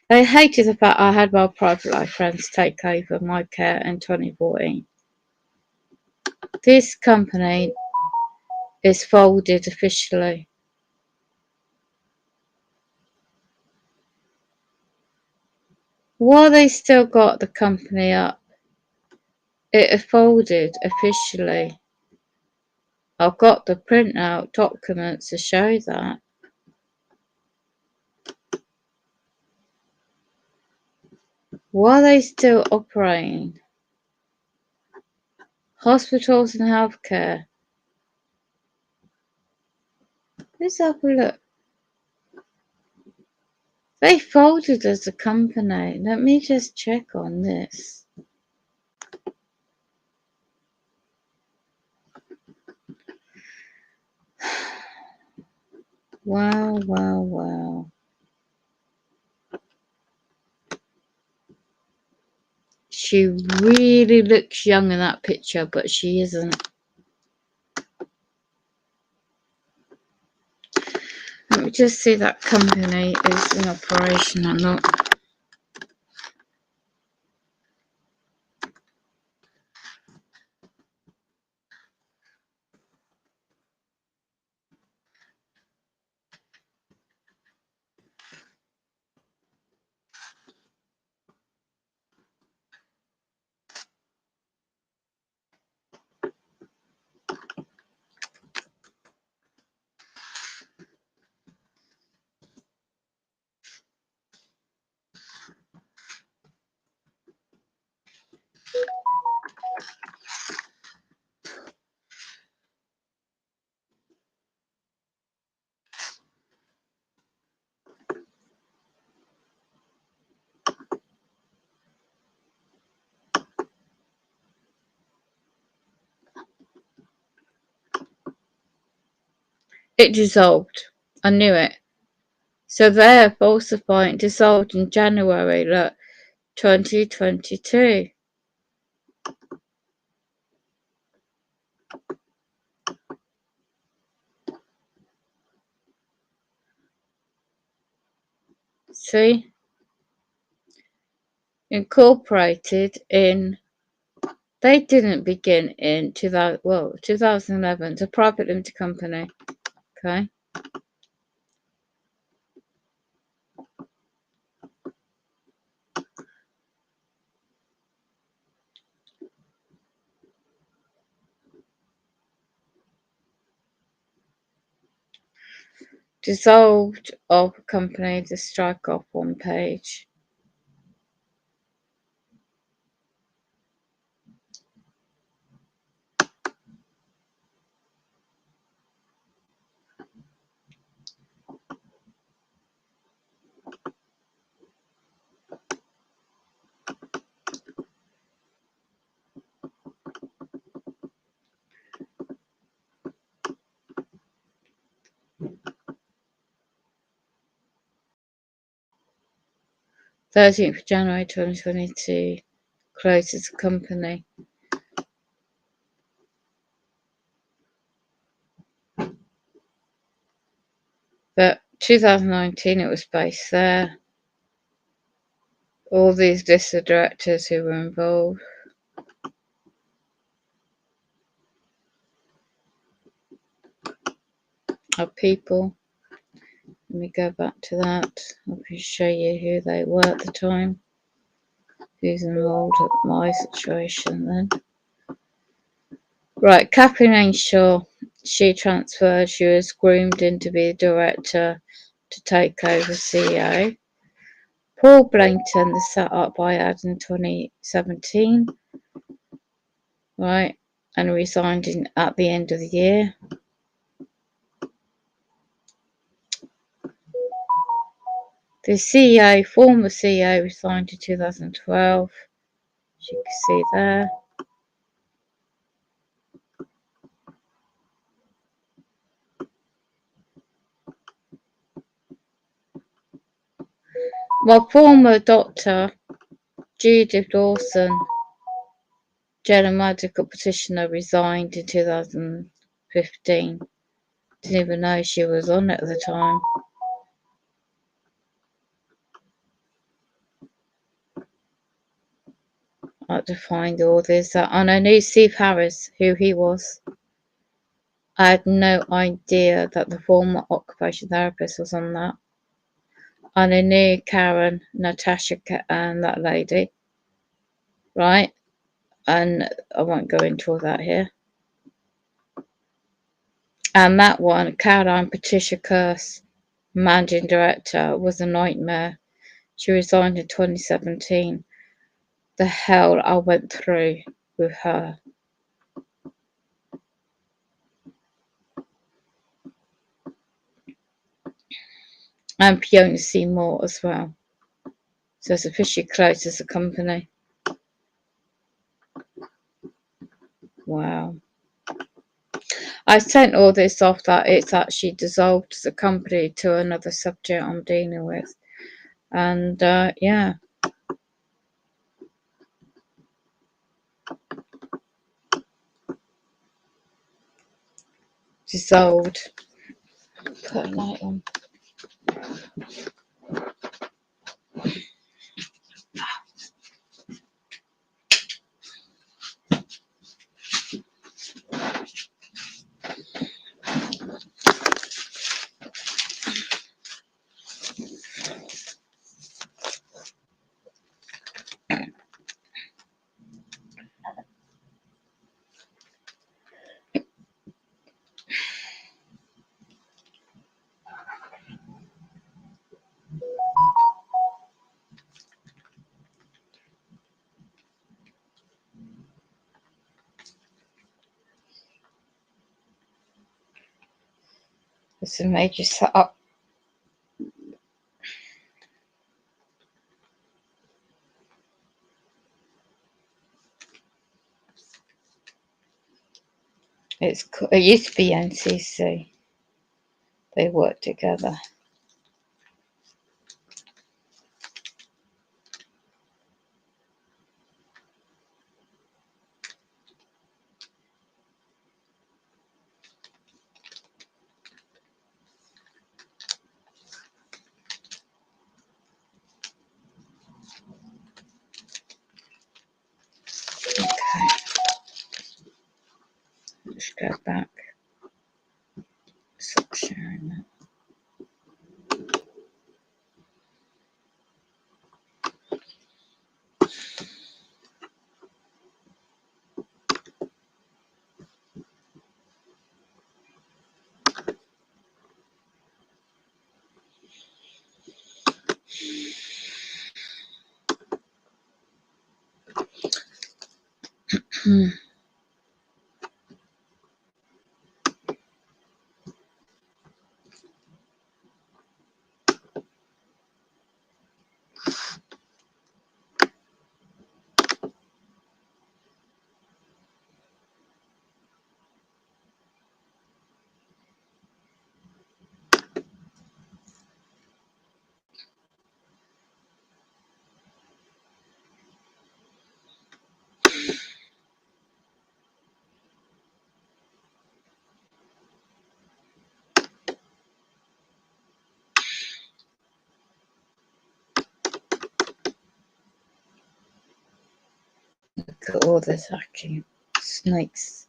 I hated the fact I had my private life friends take over my care in 2014. This company is folded officially. While they still got the company up, it is folded officially. I've got the printout documents to show that. While they still operating, hospitals and healthcare. Let's have a look. They folded as a company. Let me just check on this. Wow, wow, wow. She really looks young in that picture, but she isn't. Let me just see that company is in operation or not. It dissolved. I knew it. So they're falsifying. Dissolved in January, look, 2022. See? Incorporated in. They didn't begin in 2011. It's a private limited company. Okay. Dissolved of a company to strike off one page. January 13th, 2022. Closes the company. But 2019 it was based there. All these listed directors who were involved. Are people. Let me go back to that. I'll show you who they were at the time. Who's involved at my situation then. Right, Kathleen Ainshaw. She transferred. She was groomed in to be a director to take over CEO. Paul Blankton, the set up by Ad in 2017. Right, and resigned at the end of the year. The CEO, former CEO, resigned in 2012. As you can see there. My former doctor Judith Dawson, general medical petitioner, resigned in 2015. Didn't even know she was on it at the time. I had to find all this out. And I knew Steve Harris, who he was. I had no idea that the former occupational therapist was on that. And I knew Karen, Natasha, and that lady, right? And I won't go into all that here. And that one, Caroline Patricia Curse, managing director, was a nightmare. She resigned in 2017. The hell I went through with her. And Fiona Seymour as well. So it's officially closed as a company. Wow. I sent all this off that it's actually dissolved as a company to another subject I'm dealing with. And yeah. Dissolved. Put a light on. It's a major setup. It used to be NCC. They work together. Okay. Let's go back. Stop sharing that. Look at all this hacking. Snakes.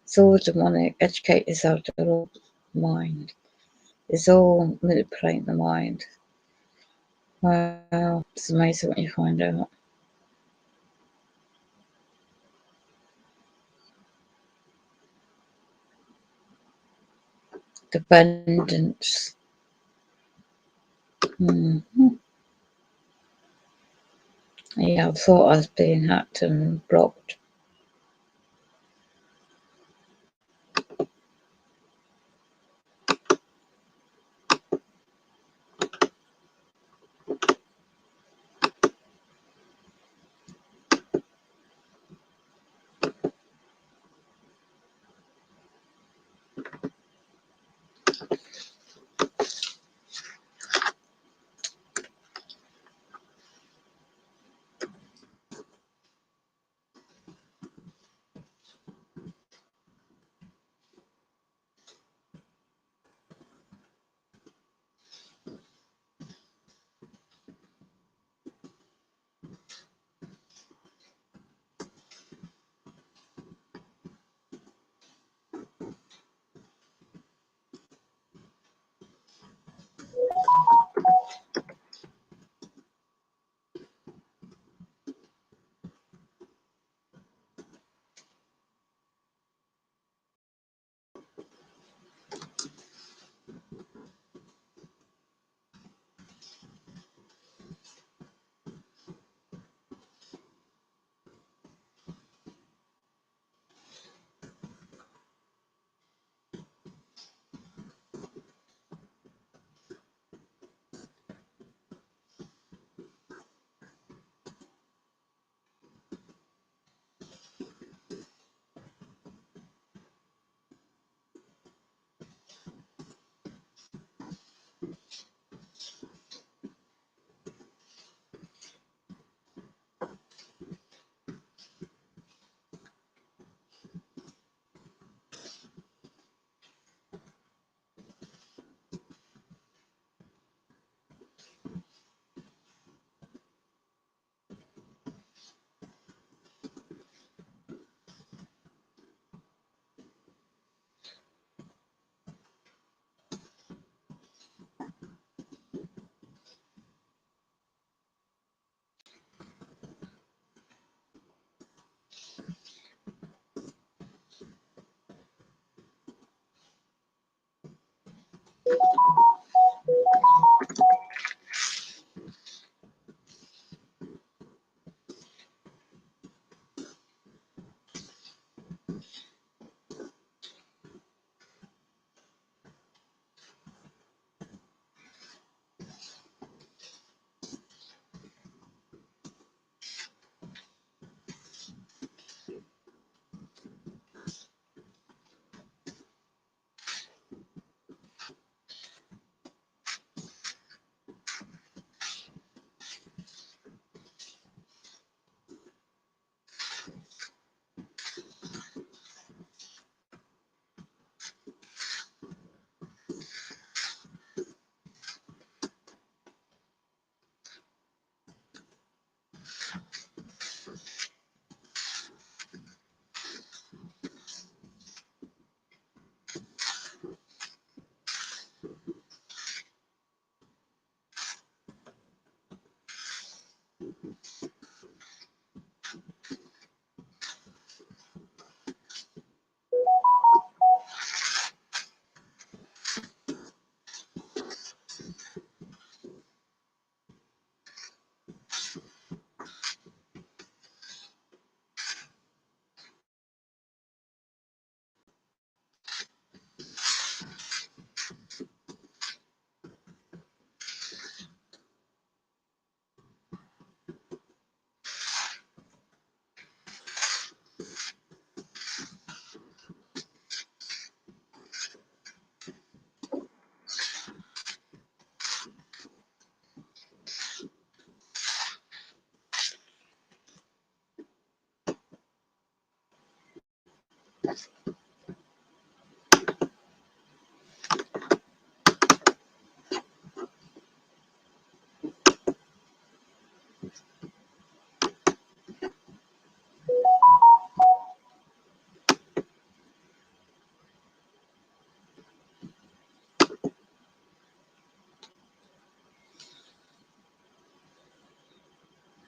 It's all demonic. Educate yourself to the mind. It's all manipulating the mind. Wow, it's amazing what you find out. Dependence. Yeah, I thought I was being hacked and blocked.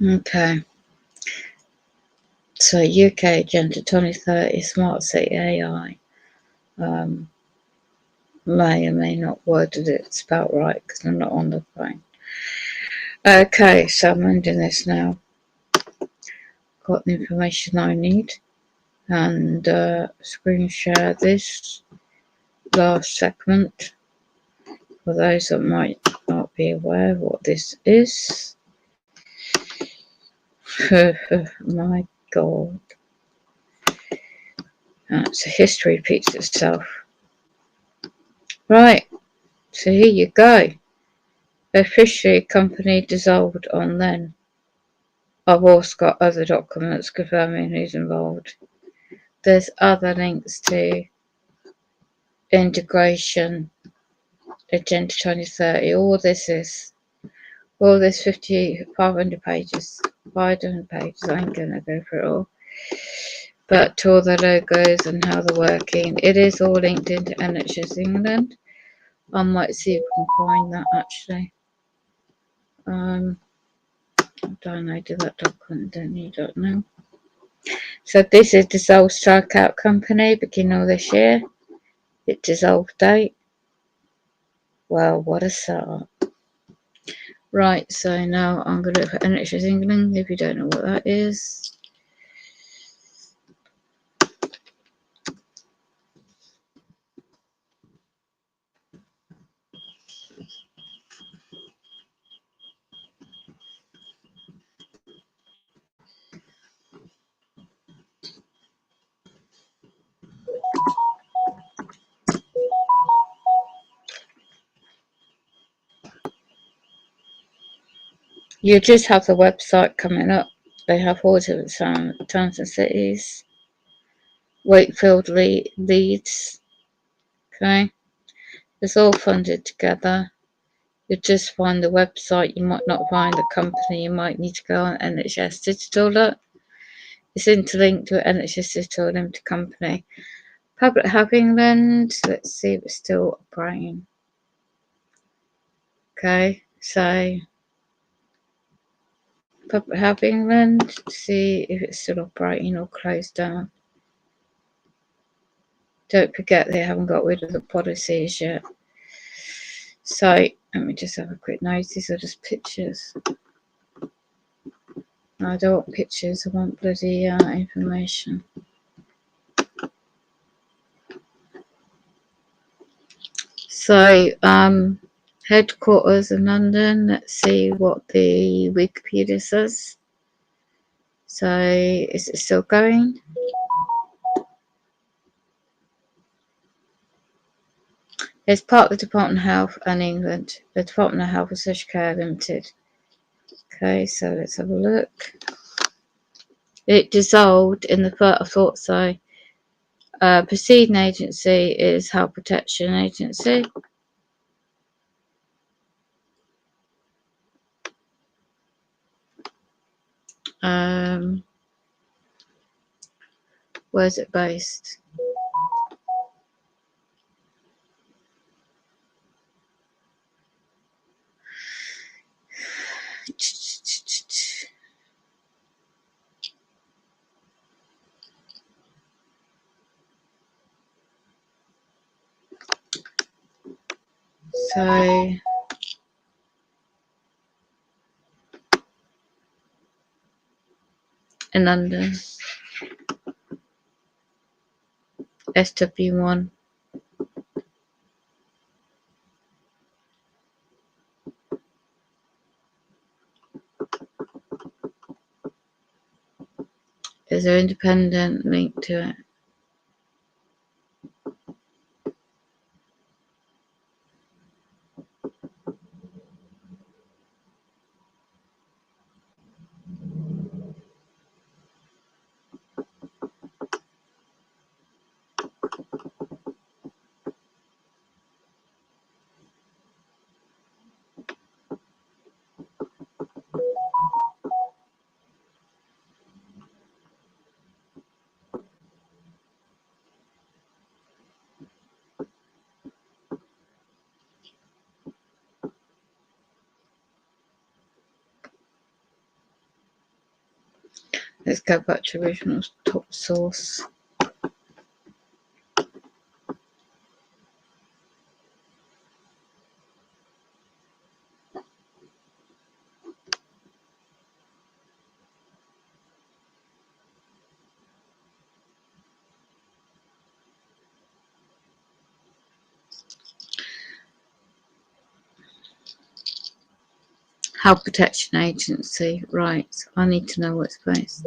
Okay. So UK Agenda 2030 Smart City AI. May or may not worded it spelt right because I'm not on the phone. Okay, so I'm ending this now. Got the information I need, and screen share this last segment for those that might not be aware of what this is. My God. So history repeats itself. Right, so here you go. Officially, company dissolved on then. I've also got other documents confirming who's involved. There's other links to integration, Agenda 2030. All this 500 pages, 500 pages. I ain't gonna go through it all. But to all the logos and how they're working, it is all linked into NHS England. I might see if I can find that actually. I don't know, do that document, don't you? Don't know. So this is dissolved strikeout company, beginning of this year. It dissolved date. Well, what a setup. Right, so now I'm going to look for NHS England, if you don't know what that is. You just have the website coming up. They have all different towns and cities. Wakefield, Leeds. Okay, it's all funded together. You just find the website. You might not find the company. You might need to go on NHS Digital. Look, it's interlinked to NHS Digital Limited Company. Public Health England. Let's see if it's still operating. Okay, so Public Health England. See if it's still operating or closed down. Don't forget they haven't got rid of the policies yet. So let me just have a quick notice. These are just pictures. I don't want pictures. I want bloody information. So headquarters in London. Let's see what the Wikipedia says. So is it still going? It's part of the Department of Health and England. The Department of Health and Social Care Limited. Okay, so let's have a look. It dissolved in the first, I thought so. Preceding agency is Health Protection Agency. Where's it based? So in London, SW1. Is there independent link to it? Let's go back to original top source. Health Protection Agency. Right, I need to know what's based.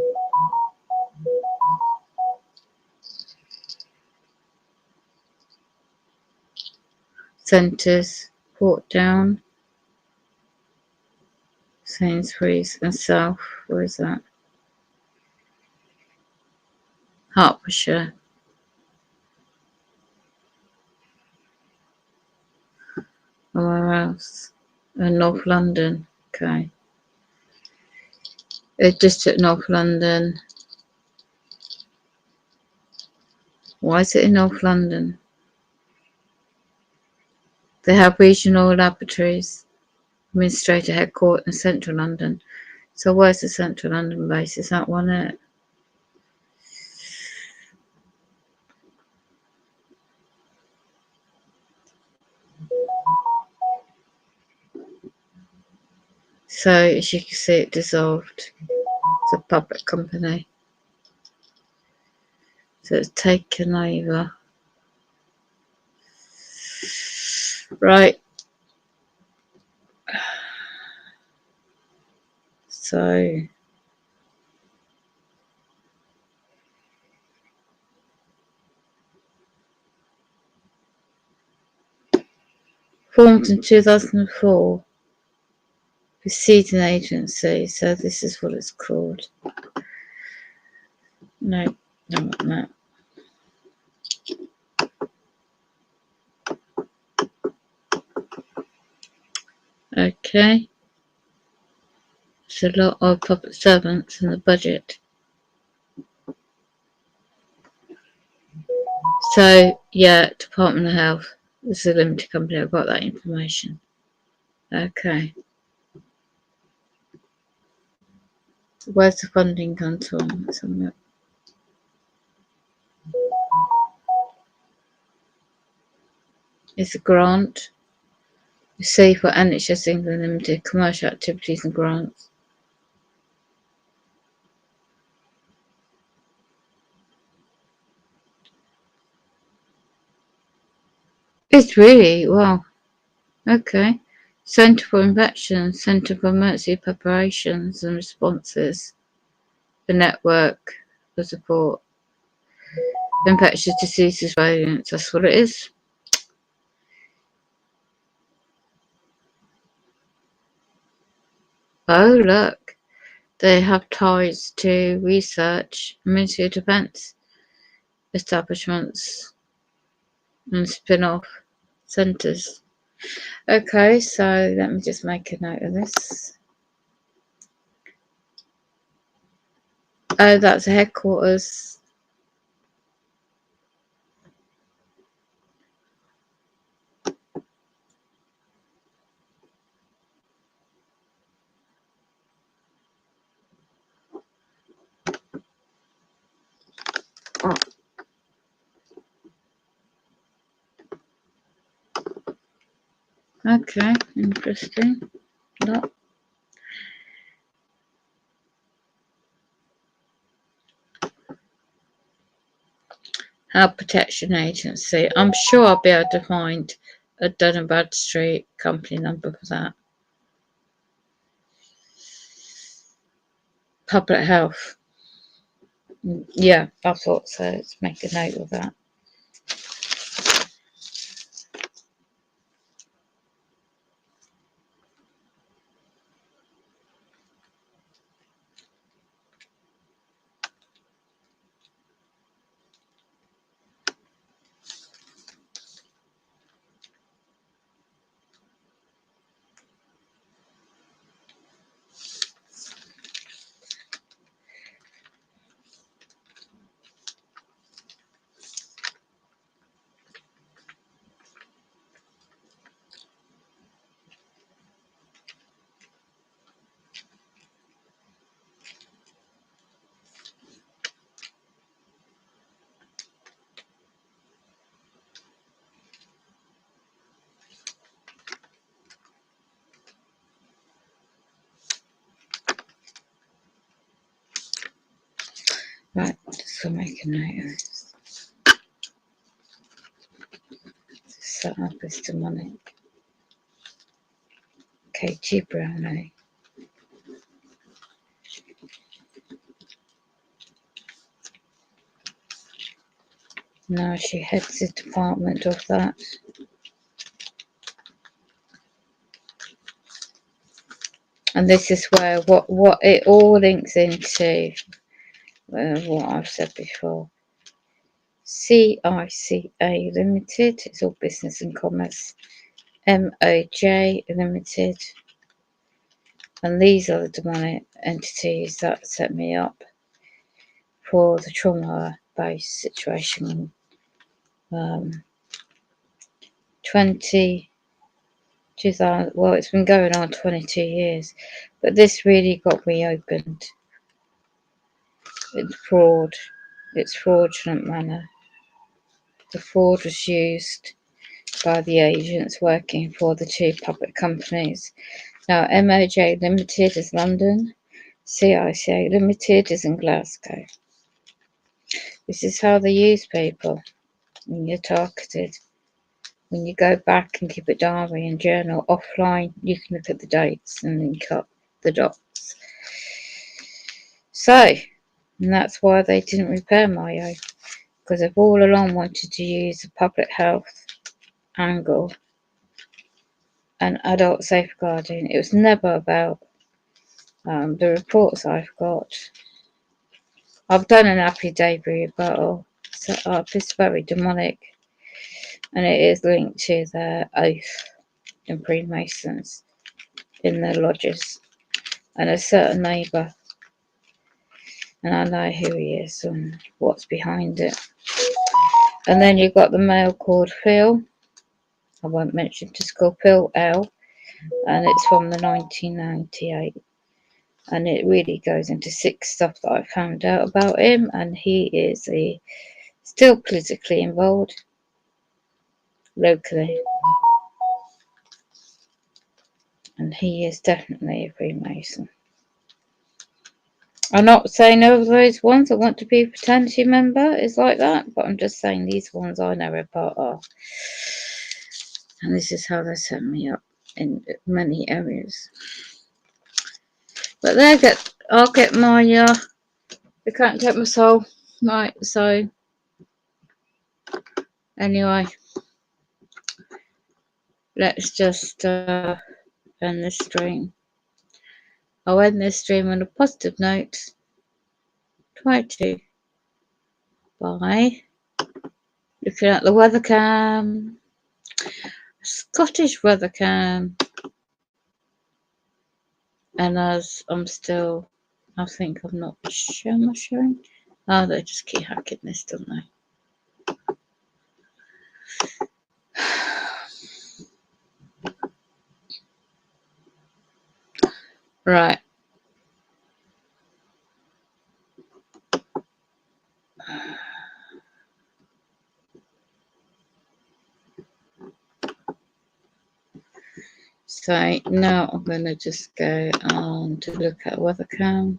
Centres, Portdown, Sainsbury's and South. Where is that? Hertfordshire. Where else? North London. Okay. District North London. Why is it in North London? They have regional laboratories, administrator headquarters in central London. So where's the central London base? Is that one it? So as you can see, it dissolved. It's a public company. So it's taken over. Right. So formed in 2004, preceding agency. So this is what it's called. No, not that. Okay. There's a lot of public servants in the budget. So yeah, Department of Health. This is a limited company. I've got that information. Okay. Where's the funding come from? It's a grant received for NHS England Limited commercial activities and grants. It's really well. Okay. Centre for Infections, Centre for Emergency Preparations and Responses, the network for support. Infectious diseases variants, that's what it is. Oh, look. They have ties to research, Ministry of Defence establishments and spin-off centres. Okay, so let me just make a note of this. Oh, that's a headquarters. Oh. Okay, interesting. Not. Health Protection Agency. I'm sure I'll be able to find a Dun & Bradstreet company number for that. Public Health. Yeah, I thought so. Let's make a note of that. Right, just gonna make a note of this. Set up as demonic. KG Brownie. Now she heads the department of that. And this is where what it all links into what I've said before. CICA Limited, it's all business and commerce. MOJ Limited. And these are the demonic entities that set me up for the trauma-based situation. 20 Well, it's been going on 22 years, but this really got reopened. It's fraud. It's fraudulent manner. The fraud was used by the agents working for the two public companies. Now, MOJ Limited is London, CICA Limited is in Glasgow. This is how they use people when you're targeted. When you go back and keep a diary and journal offline, you can look at the dates and link up the dots. So, and that's why they didn't repair Mayo, because they've all along wanted to use a public health angle and adult safeguarding. It was never about the reports I've got. I've done an affidavit rebuttal set up. It's very demonic, and it is linked to their oath in Freemasons in their lodges, and a certain neighbour, and I know who he is and what's behind it. And then you've got the male called Phil. I won't mention, just called Phil L, and it's from the 1998. And it really goes into 6 stuff that I found out about him, and he is still politically involved locally, and he is definitely a Freemason. I'm not saying all those ones that want to be a fraternity member is like that, but I'm just saying these ones I know are part of, and this is how they set me up in many areas. But I'll get my they can't take my soul, right? So anyway, let's just end this stream. I'll end this stream on a positive note. Try to by looking at the weather cam, Scottish weather cam, and as I'm still, I think I'm not sure. Am I showing? Oh, they just keep hacking this, don't they? Right. So now I'm going to just go on to look at weather cam.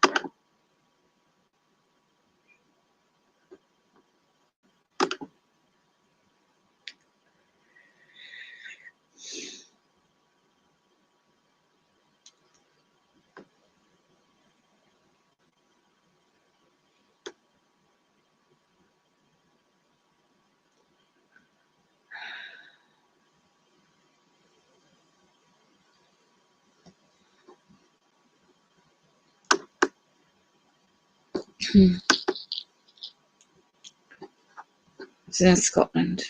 It's in Scotland.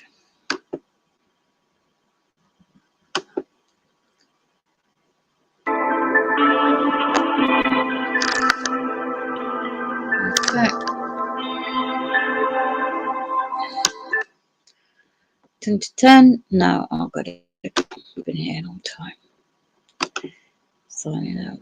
Okay. 10 to 10. No, I've got it. I've been here a long time. Signing out.